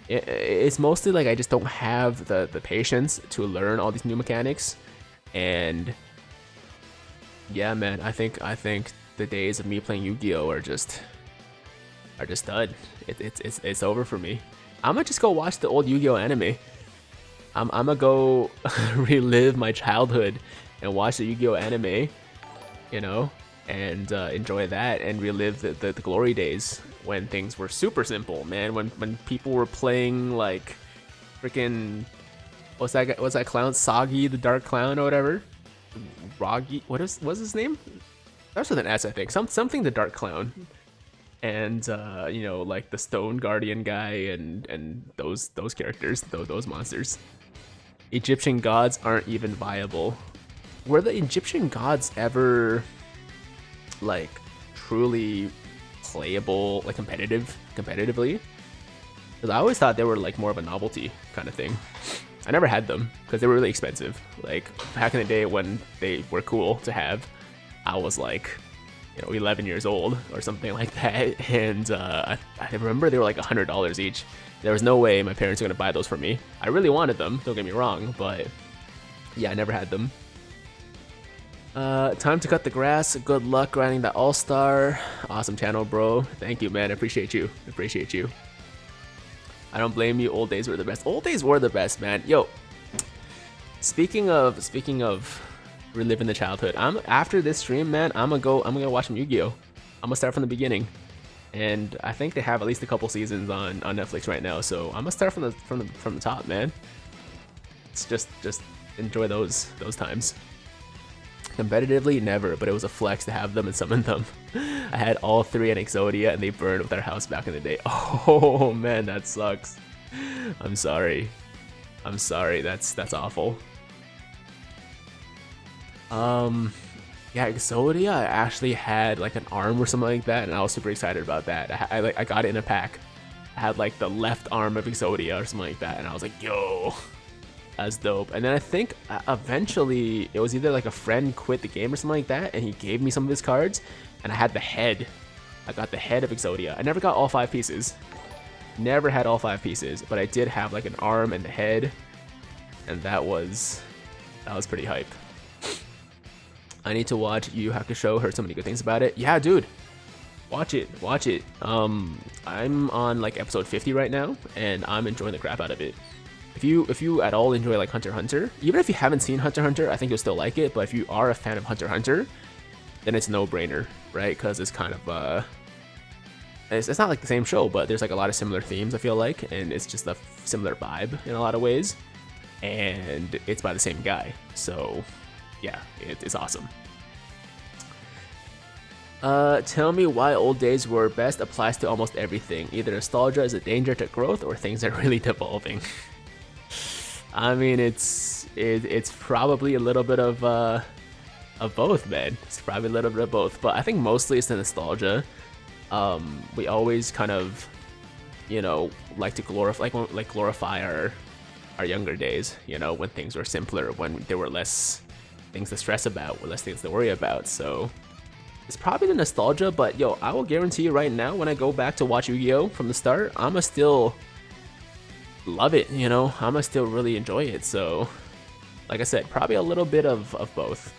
[SPEAKER 1] it's mostly like I just don't have the patience to learn all these new mechanics. And yeah, man, I think the days of me playing Yu-Gi-Oh are just done. It's over for me. I'm gonna just go watch the old Yu-Gi-Oh anime. I'm gonna go relive my childhood and watch the Yu-Gi-Oh anime, you know, and enjoy that and relive the glory days when things were super simple, man. When people were playing like freaking what's that clown, Sagi the Dark Clown or whatever, Ragi, what's his name? That's with an S, I think. Something the Dark Clown. And you know, like the Stone Guardian guy and those characters, those monsters. Egyptian gods aren't even viable. Were the Egyptian gods ever like truly playable, like competitively? Because I always thought they were like more of a novelty kind of thing. I never had them because they were really expensive. Like back in the day when they were cool to have, I was like, you know, 11 years old or something like that, and I remember they were like $100 each. There was no way my parents were gonna buy those for me. I really wanted them, don't get me wrong, but yeah, I never had them. Time to cut the grass. Good luck grinding the All-Star. Awesome channel, bro. Thank you, man. Appreciate you. I don't blame you. Old days were the best. Old days were the best, man. Yo, speaking of reliving the childhood, after this stream, man, I'm gonna go watch some Yu-Gi-Oh. I'm gonna start from the beginning, and I think they have at least a couple seasons on Netflix right now. So I'm gonna start from the top, man. It's just enjoy those times. Competitively, never, but it was a flex to have them and summon them. I had all 3 in Exodia, and they burned with our house back in the day. Oh man, that sucks. I'm sorry. I'm sorry. That's awful. Yeah, Exodia, I actually had like an arm or something like that, and I was super excited about that. I got it in a pack. I had like the left arm of Exodia or something like that, and I was like, yo, that's dope. And then I think eventually it was either like a friend quit the game or something like that, and he gave me some of his cards, and I had the head. I got the head of Exodia. I never got all 5 pieces. Never had all 5 pieces, but I did have like an arm and the head, and that was pretty hype. I need to watch Yu Yu Hakusho. Heard so many good things about it. Yeah, dude, watch it. I'm on like episode 50 right now, and I'm enjoying the crap out of it. If you at all enjoy like Hunter x Hunter, even if you haven't seen Hunter x Hunter, I think you'll still like it. But if you are a fan of Hunter x Hunter, then it's no brainer, right? Because it's kind of it's not like the same show, but there's like a lot of similar themes, I feel like, and it's just a similar vibe in a lot of ways, and it's by the same guy, so yeah, it's awesome. Tell me why old days were best applies to almost everything. Either nostalgia is a danger to growth, or things are really devolving. I mean, it's probably a little bit of both, man. It's probably a little bit of both, but I think mostly it's the nostalgia. We always kind of, you know, like to glorify our younger days, you know, when things were simpler, when there were less things to stress about, or less things to worry about. So it's probably the nostalgia, but yo, I will guarantee you right now, when I go back to watch Yu-Gi-Oh from the start, I'ma still love it, you know, I'ma still really enjoy it. So like I said, probably a little bit of both.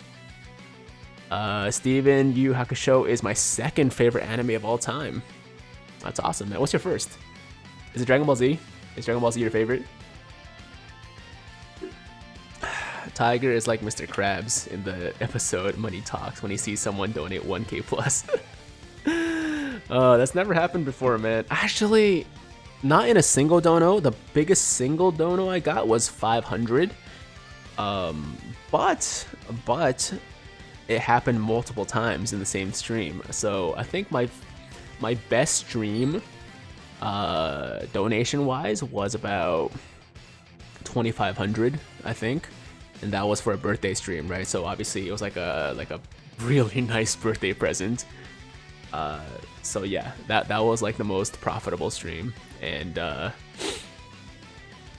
[SPEAKER 1] Steven, Yu Yu Hakusho is my 2nd favorite anime of all time. That's awesome, man. What's your first? Is it Dragon Ball Z? Is Dragon Ball Z your favorite? Tiger is like Mr. Krabs in the episode Money Talks when he sees someone donate 1k plus. That's never happened before, man. Actually, not in a single dono. The biggest single dono I got was 500. But it happened multiple times in the same stream. So I think my best stream, donation wise, was about 2,500, I think. And that was for a birthday stream, right? So obviously it was like a really nice birthday present. So yeah, that was like the most profitable stream, and yeah,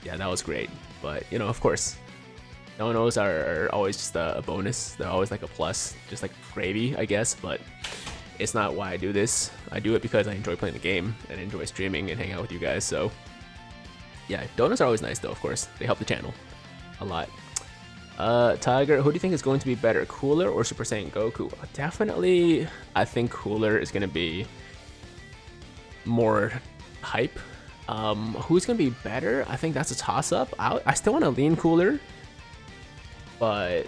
[SPEAKER 1] that was great. But you know, of course, donos are always just a bonus. They're always like a plus, just like gravy, I guess. But it's not why I do this. I do it because I enjoy playing the game and enjoy streaming and hang out with you guys. So yeah, donos are always nice though. Of course, they help the channel a lot. Tiger, who do you think is going to be better, Cooler or Super Saiyan Goku? Definitely, I think Cooler is going to be more hype. Who's going to be better? I think that's a toss-up. I still want to lean Cooler, but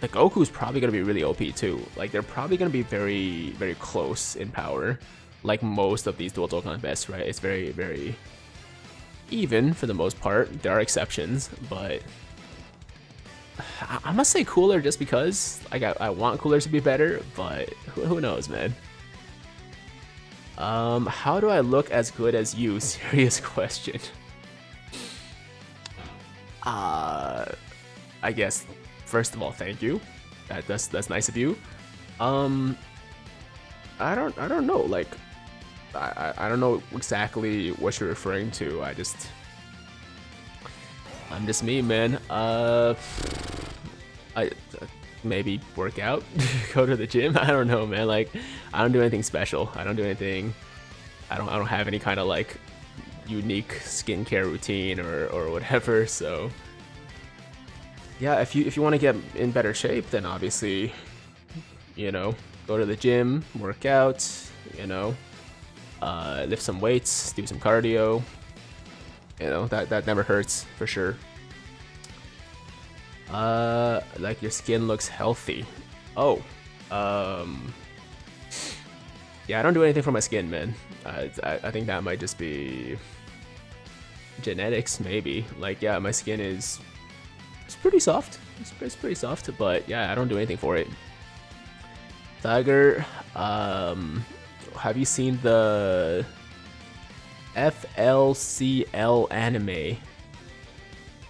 [SPEAKER 1] the Goku's probably going to be really OP too. Like, they're probably going to be very, very close in power, like most of these Dual Dokkan bests, right? It's very, very even for the most part. There are exceptions, but I must say Cooler just because like I want Cooler to be better, but who knows, man. How do I look as good as you? Serious question. I guess first of all, thank you. That's nice of you. I don't know. Like I don't know exactly what you're referring to. I'm just me, man. I maybe work out, go to the gym. I don't know, man. Like, I don't do anything special. I don't do anything. I don't have any kind of like unique skincare routine or whatever. So yeah, if you want to get in better shape, then obviously, you know, go to the gym, work out, you know, lift some weights, do some cardio. You know, that never hurts for sure. Like your skin looks healthy. Oh, Yeah, I don't do anything for my skin, man. I think that might just be genetics, maybe. Like, yeah, my skin is it's pretty soft. It's pretty soft, but yeah, I don't do anything for it. Tiger, have you seen the FLCL anime?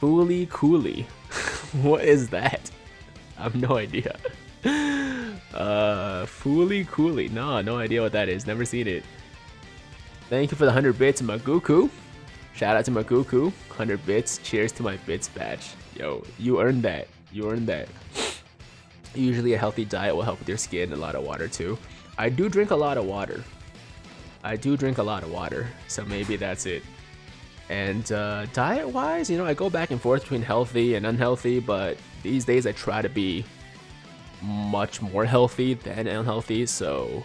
[SPEAKER 1] Fooly Cooly. What is that? I have no idea. Fooly Cooly. No idea what that is. Never seen it. Thank you for the 100 bits, Magoku. Shout out to Magoku. 100 bits. Cheers to my bits badge. Yo, you earned that. You earned that. Usually a healthy diet will help with your skin. A lot of water too. I do drink a lot of water. So maybe that's it. And diet-wise, you know, I go back and forth between healthy and unhealthy, but these days I try to be much more healthy than unhealthy, so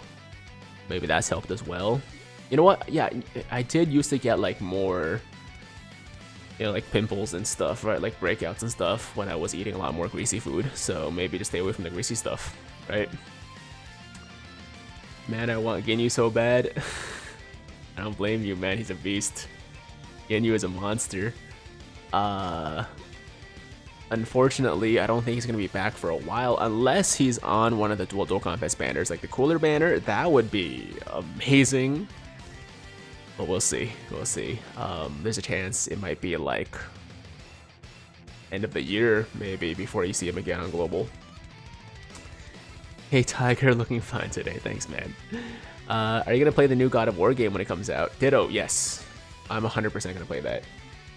[SPEAKER 1] maybe that's helped as well. You know what? Yeah, I did used to get like more, you know, like pimples and stuff, right? Like breakouts and stuff when I was eating a lot more greasy food, so maybe just stay away from the greasy stuff, right? Man, I want Ginyu so bad. I don't blame you, man. He's a beast. Ginyu is a monster. Unfortunately, I don't think he's going to be back for a while unless he's on one of the Dual Dokkan Fest banners, like the cooler banner. That would be amazing. But we'll see. We'll see. There's a chance it might be like end of the year, maybe, before you see him again on Global. Hey Tiger, looking fine today. Thanks, man. Are you going to play the new God of War game when it comes out? Ditto, yes. I'm 100% going to play that.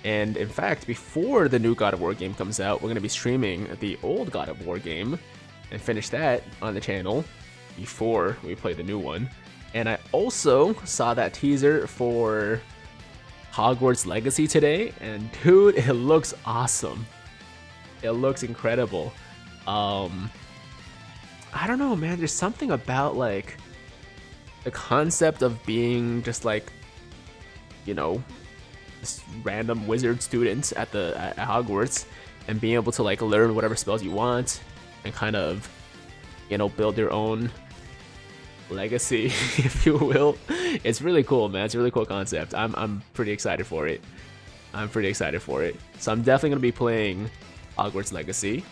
[SPEAKER 1] And in fact, before the new God of War game comes out, we're going to be streaming the old God of War game and finish that on the channel before we play the new one. And I also saw that teaser for Hogwarts Legacy today, and dude, it looks awesome. It looks incredible. I don't know, man. There's something about like the concept of being just like, you know, just random wizard students at Hogwarts and being able to like learn whatever spells you want and kind of, you know, build your own legacy, if you will. It's really cool, man. It's a really cool concept. I'm pretty excited for it. So I'm definitely gonna be playing Hogwarts Legacy.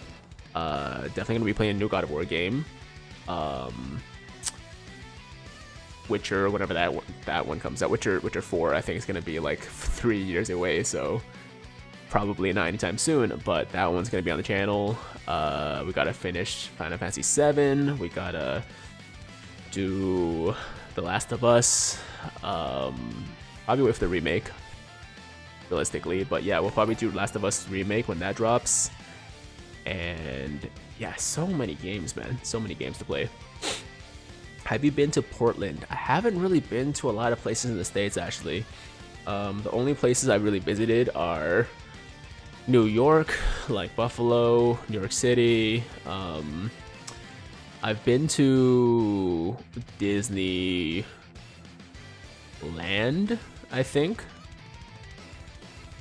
[SPEAKER 1] Definitely gonna be playing a new God of War game. Witcher, whenever that one comes out. Witcher 4, I think is gonna be like 3 years away, so probably not anytime soon. But that one's gonna be on the channel. We gotta finish Final Fantasy 7. We gotta do The Last of Us. Probably with the remake, realistically. But yeah, we'll probably do Last of Us remake when that drops. And yeah, so many games, man. So many games to play. Have you been to Portland? I haven't really been to a lot of places in the States, actually. The only places I really visited are New York, like Buffalo, New York City. I've been to Disney Land, I think.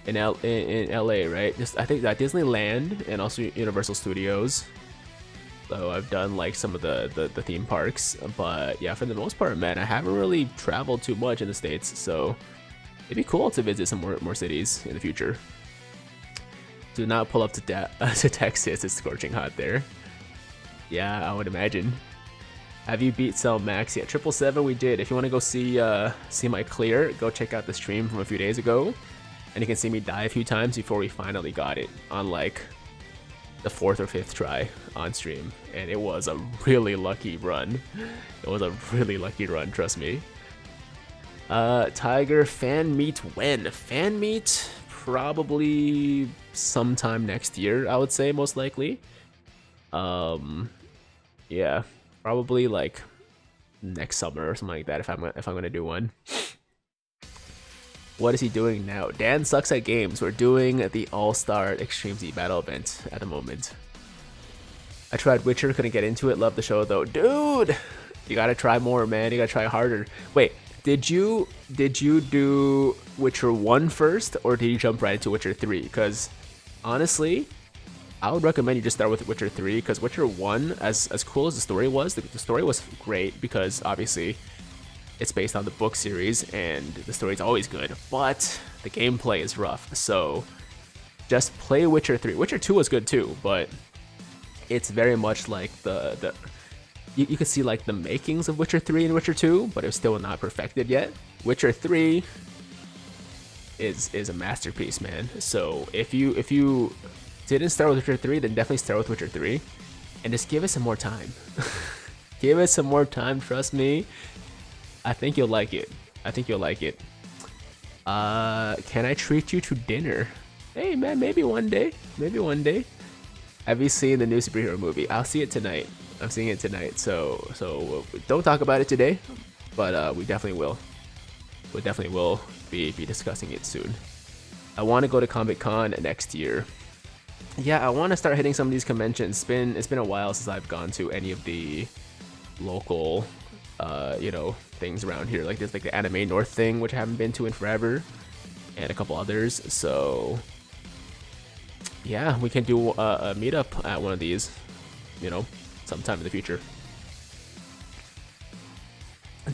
[SPEAKER 1] In LA, right? I think that Disneyland and also Universal Studios. So I've done like some of the theme parks, but yeah, for the most part, man, I haven't really traveled too much in the States, so it'd be cool to visit some more cities in the future. Do not pull up to Texas, it's scorching hot there. Yeah, I would imagine. Have you beat Cell Max yet? 777 we did. If you want to go see my clear, go check out the stream from a few days ago. And you can see me die a few times before we finally got it on like the 4th or 5th try on stream. And it was a really lucky run. It was a really lucky run, trust me. Tiger, fan meet when? Fan meet probably sometime next year, I would say, most likely. Yeah, probably like next summer or something like that if I'm gonna do one. What is he doing now? Dan sucks at games. We're doing the All-Star Extreme Z Battle event at the moment. I tried Witcher, couldn't get into it. Love the show though. Dude, you gotta try more, man. You gotta try harder. Wait, did you do Witcher 1 first, or did you jump right into Witcher 3? Because honestly, I would recommend you just start with Witcher 3, because Witcher 1, as cool as the story was great because obviously it's based on the book series, and the story's always good, but the gameplay is rough. So just play Witcher 3. Witcher 2 was good too, but it's very much like you could see like the makings of Witcher 3 and Witcher 2, but it's still not perfected yet. Witcher 3 is a masterpiece, man. So if you didn't start with Witcher 3, then definitely start with Witcher 3 and just give it some more time. Give it some more time, trust me. I think you'll like it. I think you'll like it. Can I treat you to dinner? Hey man, maybe one day. Maybe one day. Have you seen the new superhero movie? I'll see it tonight. I'm seeing it tonight. So don't talk about it today, but we definitely will. We definitely will be discussing it soon. I want to go to Comic-Con next year. Yeah, I want to start hitting some of these conventions. It's been a while since I've gone to any of the local things around here. Like there's like the Anime North thing, which I haven't been to in forever, and a couple others. So yeah, we can do a meetup at one of these, sometime in the future.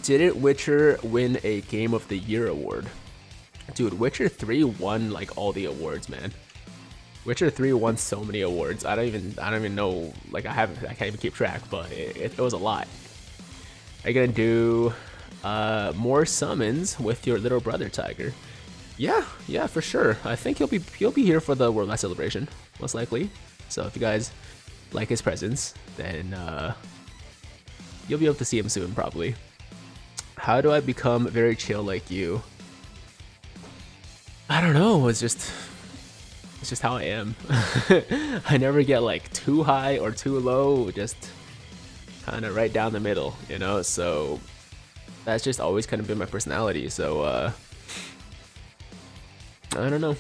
[SPEAKER 1] Didn't Witcher win a Game of the Year award? Dude, Witcher 3 won like all the awards, man. Witcher 3 won so many awards. I don't even know. Like I can't even keep track, but it was a lot. Are you gonna do more summons with your little brother Tiger? Yeah, for sure. I think he'll be here for the World Light Celebration, most likely. So if you guys like his presence, then you'll be able to see him soon, probably. How do I become very chill like you? I don't know. It's just how I am. I never get like too high or too low. Just kind of right down the middle, So that's just always kind of been my personality. So I don't know.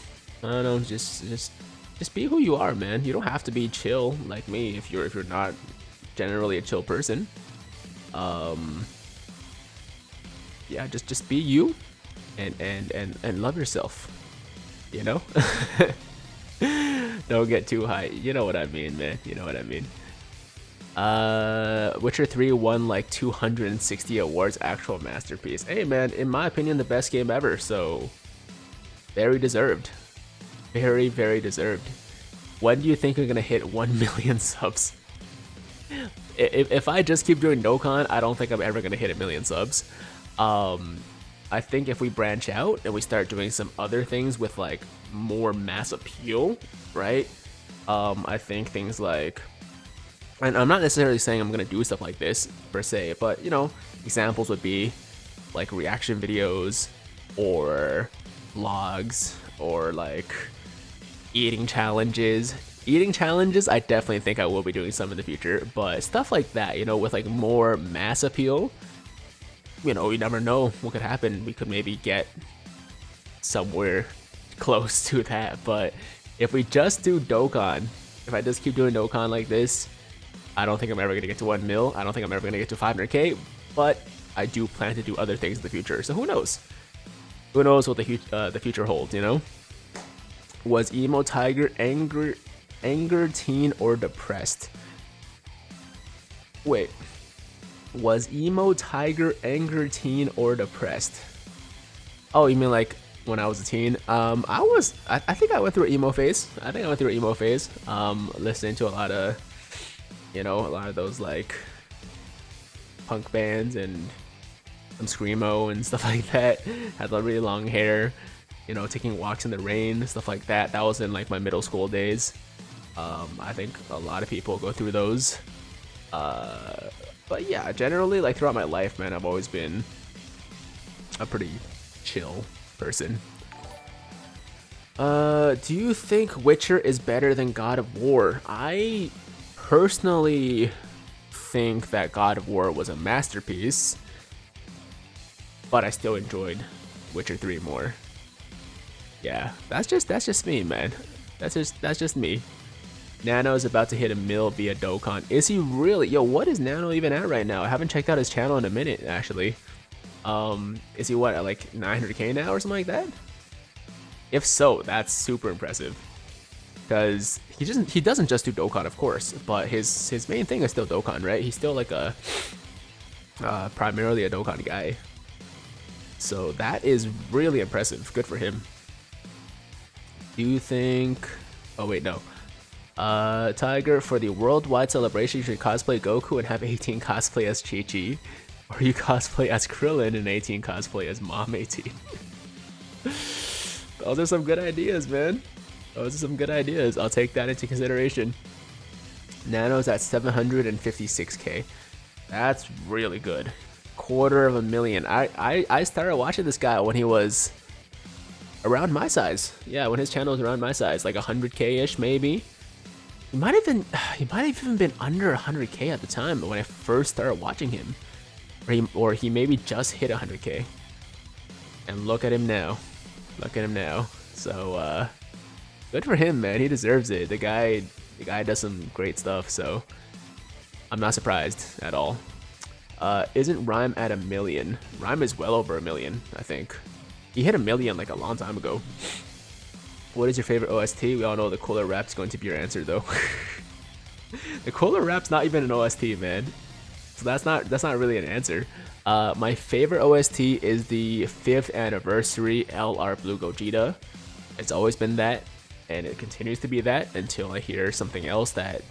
[SPEAKER 1] Just be who you are, man. You don't have to be chill like me if you're not generally a chill person. Yeah, just be you and love yourself. Don't get too high. You know what I mean, man. You know what I mean. Witcher 3 won like 260 awards. Actual masterpiece. Hey man, in my opinion, the best game ever. So very deserved. Very, very deserved. When do you think you're gonna hit 1 million subs? If I just keep doing Dokkan, I don't think I'm ever gonna hit 1 million subs. I think if we branch out and we start doing some other things with like more mass appeal, right? I think things like, and I'm not necessarily saying I'm gonna do stuff like this per se, but examples would be like reaction videos or vlogs or like eating challenges. I definitely think I will be doing some in the future, but stuff like that, with like more mass appeal, you never know what could happen. We could maybe get somewhere close to that. But if we just do Dokkan, if I just keep doing Dokkan like this, I don't think I'm ever gonna get to 1 mil. I don't think I'm ever gonna get to 500k, but I do plan to do other things in the future. So who knows? Who knows what the future holds, Was Emo Tiger anger, teen, or depressed? Wait. Was Emo Tiger anger, teen, or depressed? Oh, you mean like when I was a teen? I think I went through an emo phase. Listening to a lot of those like punk bands and some screamo and stuff like that. Had like really long hair, taking walks in the rain, stuff like that. That was in like my middle school days. I think a lot of people go through those. But yeah, generally, like throughout my life, man, I've always been a pretty chill person. Do you think Witcher is better than God of War? I personally think that God of War was a masterpiece, but I still enjoyed Witcher 3 more. Yeah, that's just me, man. That's just me. Nano is about to hit 1 mil via Dokkan. Is he really? Yo, what is Nano even at right now? I haven't checked out his channel in a minute, actually. Is he what, at like 900k now or something like that? If so, that's super impressive. Because he doesn't just do Dokkan, of course, but his main thing is still Dokkan, right? He's still like a primarily a Dokkan guy. So that is really impressive. Good for him. Do you think... Oh wait, no. Tiger, for the worldwide celebration, you should cosplay Goku and have 18 cosplay as Chi-Chi. Or you cosplay as Krillin and 18 cosplay as Mom 18. Those are some good ideas, man. Those are some good ideas. I'll take that into consideration. Nano's at 756k. That's really good. 250,000. I started watching this guy when he was around my size. Yeah, when his channel was around my size, like 100k-ish maybe. He might have even been under 100k at the time when I first started watching him. Or he maybe just hit 100k. And look at him now. Look at him now. So good for him, man. He deserves it. The guy does some great stuff, so I'm not surprised at all. Isn't Rhyme at 1 million? Rhyme is well over 1 million, I think. He hit 1 million like a long time ago. What is your favorite OST? We all know the Cooler Rap's going to be your answer, though. The Cooler Rap's not even an OST, man. So that's not really an answer. My favorite OST is the 5th anniversary LR Blue Gogeta. It's always been that, and it continues to be that until I hear something else that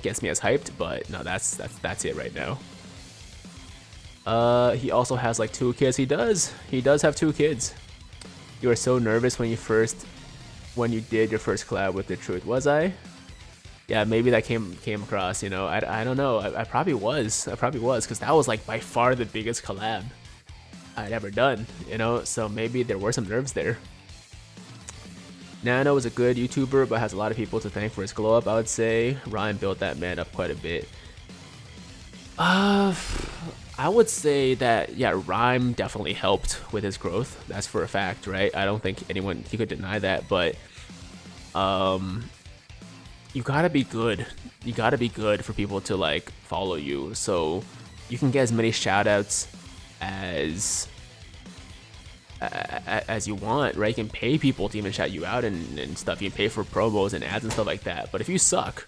[SPEAKER 1] gets me as hyped. But no, that's it right now. He also has like 2 kids. He does have 2 kids. You were so nervous when you did your first collab with The Truth. Was I? Yeah, maybe that came across, you know. I don't know. I probably was, because that was like by far the biggest collab I'd ever done, you know. So maybe there were some nerves there. Nano is a good YouTuber, but has a lot of people to thank for his glow up. I would say Ryan built that man up quite a bit. I would say that, yeah, Rhyme definitely helped with his growth. That's for a fact, right? I don't think he could deny that, but you gotta be good. You gotta be good for people to like follow you, so you can get as many shoutouts as you want, right? You can pay people to even shout you out and stuff. You can pay for promos and ads and stuff like that. But if you suck,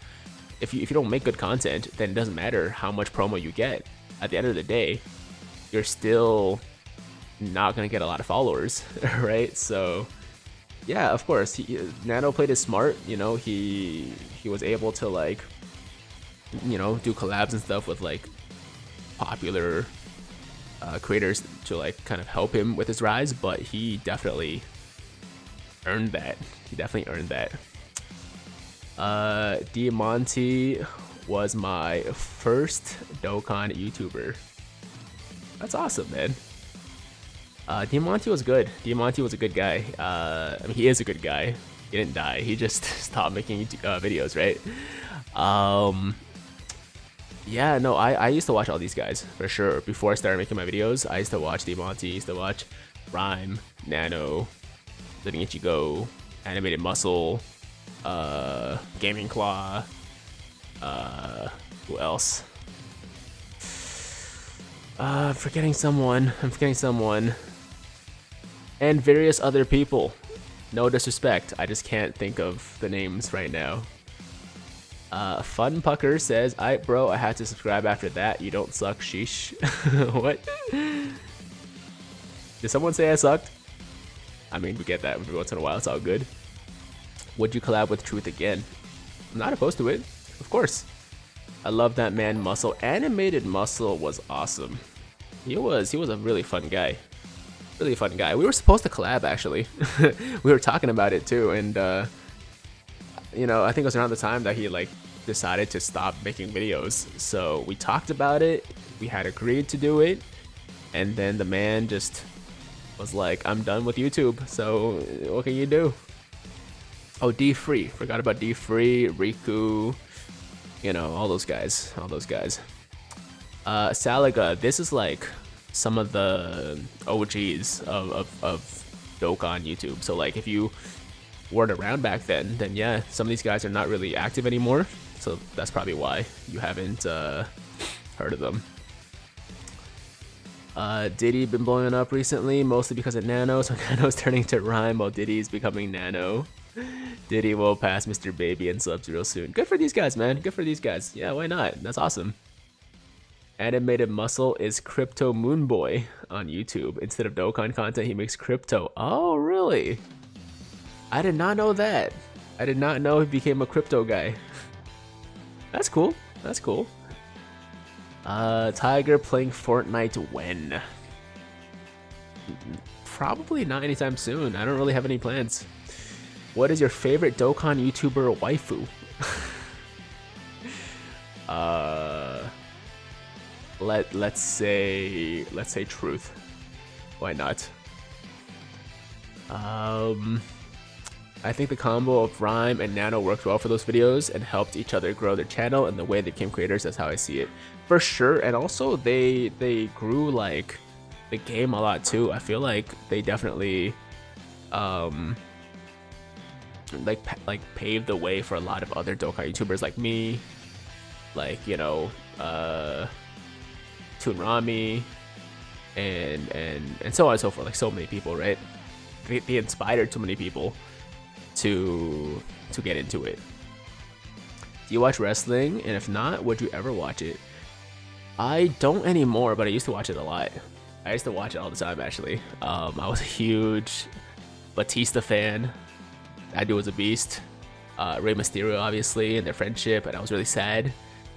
[SPEAKER 1] if you don't make good content, then it doesn't matter how much promo you get. At the end of the day, you're still not gonna get a lot of followers, right? So yeah, of course, Nano played it smart. You know, he was able to like, you know, do collabs and stuff with like popular creators to like kind of help him with his rise, but he definitely earned that. Diamante was my first Dokkan YouTuber. That's awesome, man. Diamante was good. Diamante was a good guy. I mean, he is a good guy. He didn't die. He just stopped making videos, right? Yeah, no, I used to watch all these guys, for sure. Before I started making my videos, I used to watch Diamante, I used to watch Rhyme, Nano, Living Ichigo, Animated Muscle, Gaming Claw, who else? I'm forgetting someone. And various other people. No disrespect, I just can't think of the names right now. Fun Pucker says, "Aight bro, I had to subscribe after that. You don't suck, sheesh." What? Did someone say I sucked? I mean, we get that every once in a while, it's all good. Would you collab with Truth again? I'm not opposed to it, of course. I love that man Muscle. Animated Muscle was awesome. He was a really fun guy. Really fun guy. We were supposed to collab, actually. We were talking about it too, and you know, I think it was around the time that he like decided to stop making videos. So we talked about it, we had agreed to do it, and then the man just was like, "I'm done with YouTube, so what can you do?" Oh, D-Free. Forgot about D-Free, Riku, you know, all those guys. Salaga, this is like some of the OGs of Dokkan YouTube. So like if you weren't around back then yeah, some of these guys are not really active anymore. So that's probably why you haven't heard of them. Diddy been blowing up recently, mostly because of Nano. So Nano's turning to Rhyme while Diddy's becoming Nano. Diddy will pass Mr. Baby and Sub-Zero soon. Good for these guys, man. Good for these guys. Yeah, why not? That's awesome. Animated Muscle is Crypto Moon Boy on YouTube. Instead of Dokkan content, he makes crypto. Oh, really? I did not know that. I did not know he became a crypto guy. That's cool. That's cool. Tiger playing Fortnite when? Probably not anytime soon. I don't really have any plans. What is your favorite Dokkan YouTuber waifu? Let's say Truth. Why not? I think the combo of Rhyme and Nano worked well for those videos and helped each other grow their channel and the way they became creators. That's how I see it, for sure. And also they grew like the game a lot too. I feel like they definitely like paved the way for a lot of other Dokkan YouTubers like me, like, you know, Toonrami, and so on and so forth. Like so many people, right? They inspired too many people to get into it. Do you watch wrestling? And if not, would you ever watch it? I don't anymore, but I used to watch it a lot. I used to watch it all the time, actually. I was a huge Batista fan. That dude was a beast. Rey Mysterio, obviously, and their friendship, and I was really sad.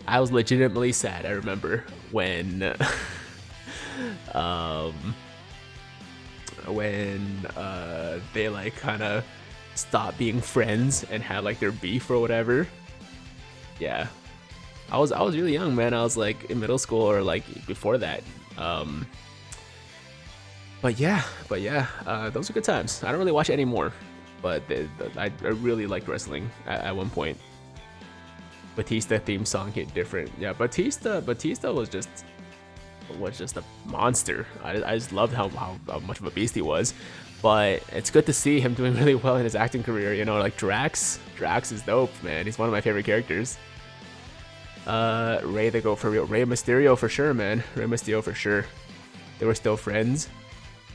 [SPEAKER 1] I was legitimately sad. I remember when they like kind of stopped being friends and had like their beef or whatever. Yeah, I was really young, man. I was like in middle school or like before that. But yeah, those are good times. I don't really watch it anymore, but I really liked wrestling at one point. Batista theme song hit different. Yeah, Batista was just a monster. I just loved how much of a beast he was. But it's good to see him doing really well in his acting career. You know, like Drax is dope, man. He's one of my favorite characters. Rey the Go for real. Rey Mysterio for sure, man. Rey Mysterio for sure. They were still friends.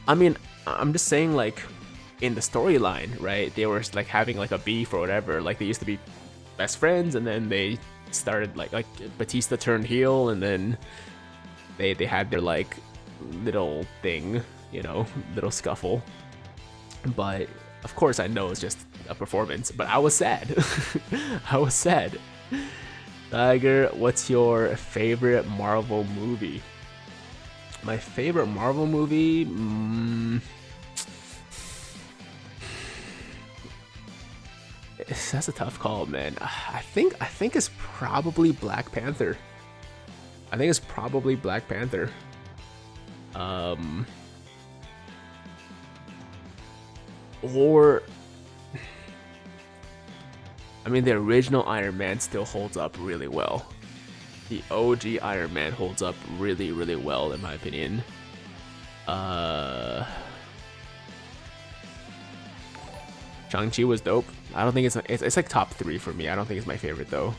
[SPEAKER 1] I mean, I'm just saying, like, in the storyline, right? They were like having like a beef or whatever. Like they used to be best friends, and then they started like Batista turned heel, and then they had their like little thing, you know, little scuffle. But of course, I know it's just a performance. But I was sad. I was sad. Tiger, what's your favorite Marvel movie? My favorite Marvel movie? That's a tough call, man. I think it's probably Black Panther. Or I mean, the original Iron Man still holds up really well. The OG Iron Man holds up really, really well, in my opinion. Shang-Chi was dope. I don't think it's like top 3 for me. I don't think it's my favorite though.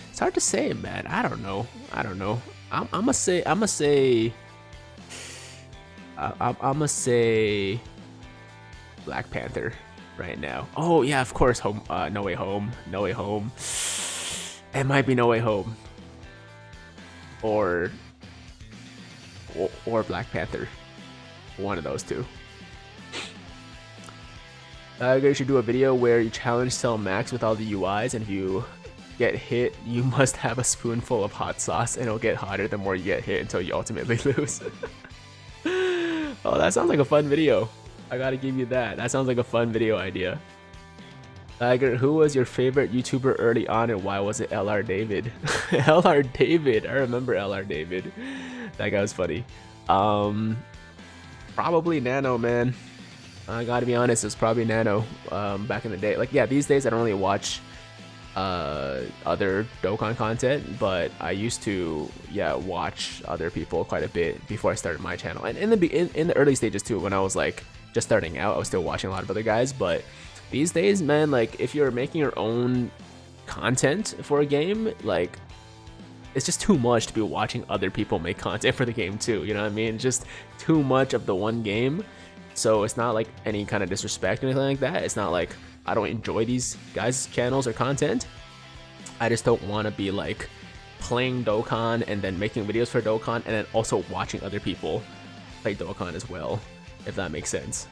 [SPEAKER 1] It's hard to say, man. I don't know. I'm gonna say Black Panther right now. Oh yeah, of course. No Way Home. It might be No Way Home. Or Black Panther. One of those two. You should do a video where you challenge Cell Max with all the UIs, and if you get hit, you must have a spoonful of hot sauce, and it'll get hotter the more you get hit until you ultimately lose. Oh, that sounds like a fun video. I gotta give you that. That sounds like a fun video idea. Tiger, who was your favorite YouTuber early on, and why was it LR David? LR David, I remember LR David. That guy was funny. Probably Nano, man. I gotta be honest, it's probably Nano. Back in the day, like, yeah, these days I don't really watch other Dokkan content, but I used to, yeah, watch other people quite a bit before I started my channel, and in the early stages too, when I was like just starting out, I was still watching a lot of other guys. But these days, man, like, if you're making your own content for a game, like, it's just too much to be watching other people make content for the game too, you know what I mean? Just too much of the one game. So it's not like any kind of disrespect or anything like that. It's not like I don't enjoy these guys' channels or content. I just don't want to be like playing Dokkan and then making videos for Dokkan and then also watching other people play Dokkan as well, if that makes sense.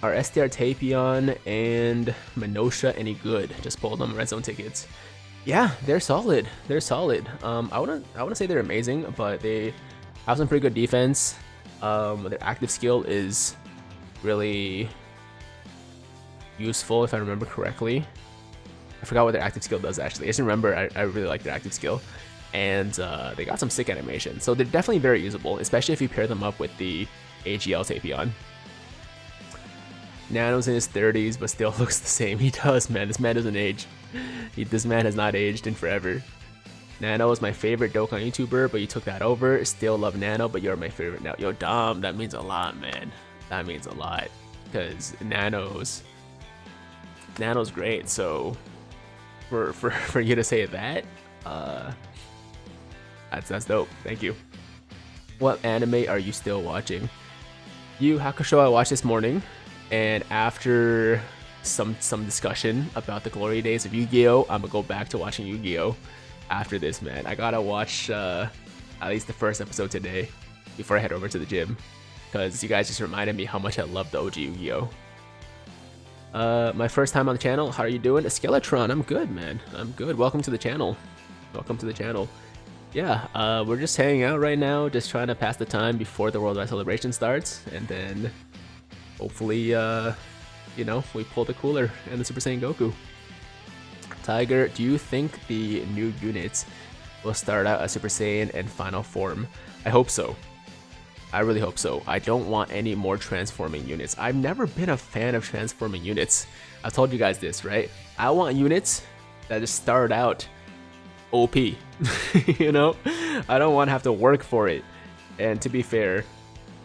[SPEAKER 1] Are STR Tapion and Minosha any good? Just pulled them red zone tickets. Yeah, they're solid. They're solid. I wouldn't say they're amazing, but they have some pretty good defense. Their active skill is really useful if I remember correctly. I forgot what their active skill does actually. I just remember I really like their active skill. And they got some sick animation. So they're definitely very usable, especially if you pair them up with the AGL Tapion. Nano's in his 30s, but still looks the same. He does, man. This man doesn't age. This man has not aged in forever. Nano is my favorite Dokkan YouTuber, but you took that over. Still love Nano, but you're my favorite now. Yo, Dom, that means a lot, man. That means a lot. Because Nano's great, so for you to say that, that's dope. Thank you. What anime are you still watching? Yu Hakusho I watched this morning, and after some discussion about the glory days of Yu-Gi-Oh, I'm gonna go back to watching Yu-Gi-Oh after this, man. I gotta watch at least the first episode today before I head over to the gym, because you guys just reminded me how much I love the OG Yu-Gi-Oh. My first time on the channel. How are you doing? Skeletron, I'm good, man. I'm good. Welcome to the channel. Welcome to the channel. Yeah, we're just hanging out right now, just trying to pass the time before the Worldwide Celebration starts, and then hopefully, you know, we pull the cooler and the Super Saiyan Goku. Tiger, do you think the new units will start out as Super Saiyan and final form? I hope so. I really hope so. I don't want any more transforming units. I've never been a fan of transforming units. I've told you guys this, right? I want units that just start out OP. You know? I don't want to have to work for it. And to be fair,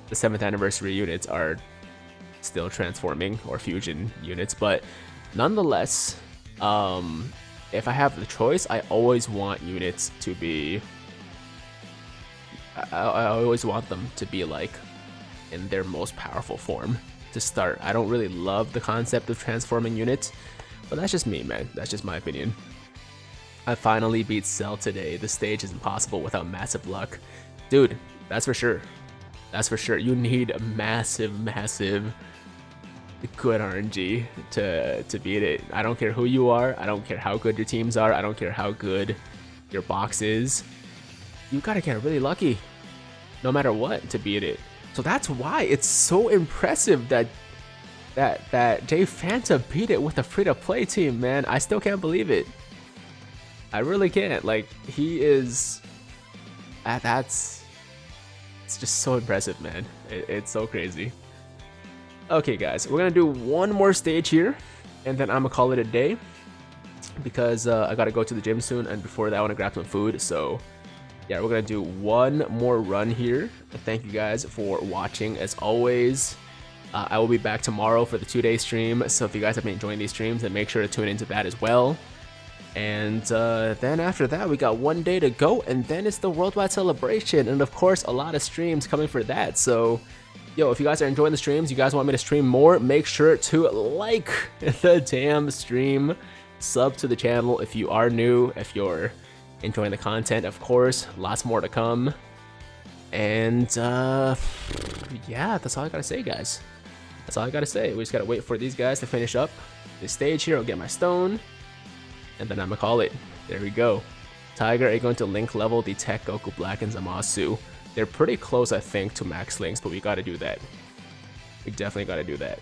[SPEAKER 1] the 7th anniversary units are still transforming or fusion units, but nonetheless, if I have the choice, I always want units to be I always want them to be like in their most powerful form to start. I don't really love the concept of transforming units, but that's just me, man. That's just my opinion. I finally beat Cell today. The stage is impossible without massive luck. Dude, that's for sure. That's for sure. You need a massive good RNG to beat it. I don't care who you are. I don't care how good your teams are. I don't care how good your box is. You gotta get really lucky, no matter what, to beat it. So that's why it's so impressive that Jay Fanta beat it with a free-to-play team, man. I still can't believe it. I really can't. Like, he is. It's just so impressive, man. It's so crazy. Okay, guys, we're gonna do one more stage here, and then I'm gonna call it a day because I gotta go to the gym soon, and before that, I wanna grab some food. So yeah, we're gonna do one more run here. Thank you guys for watching as always. I will be back tomorrow for the 2-day stream, so if you guys have been enjoying these streams, then make sure to tune into that as well. And then after that, we got 1 day to go, and then it's the Worldwide Celebration, and of course a lot of streams coming for that. So yo, if you guys are enjoying the streams, you guys want me to stream more, make sure to like the damn stream, sub to the channel if you are new, if you're enjoying the content, of course, lots more to come. And yeah, that's all I gotta say, guys. That's all I gotta say. We just gotta wait for these guys to finish up this stage here. I'll get my stone, and then I'm gonna call it. There we go. Tiger, are you going to link level the Tech Goku Black and Zamasu? They're pretty close, I think, to max links, but we gotta do that. We definitely gotta do that.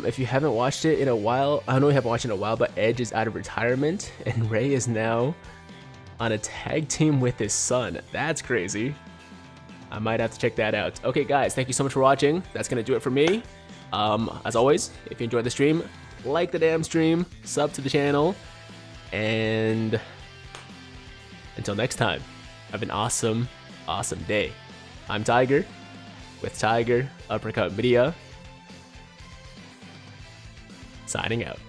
[SPEAKER 1] If you haven't watched it in a while, I know you haven't watched it in a while, but Edge is out of retirement, and Ray is now on a tag team with his son. That's crazy. I might have to check that out. Okay, guys, thank you so much for watching. That's gonna do it for me. As always, if you enjoyed the stream, like the damn stream, sub to the channel, and until next time, have an awesome day. I'm Tiger with Tiger Uppercut Media, signing out.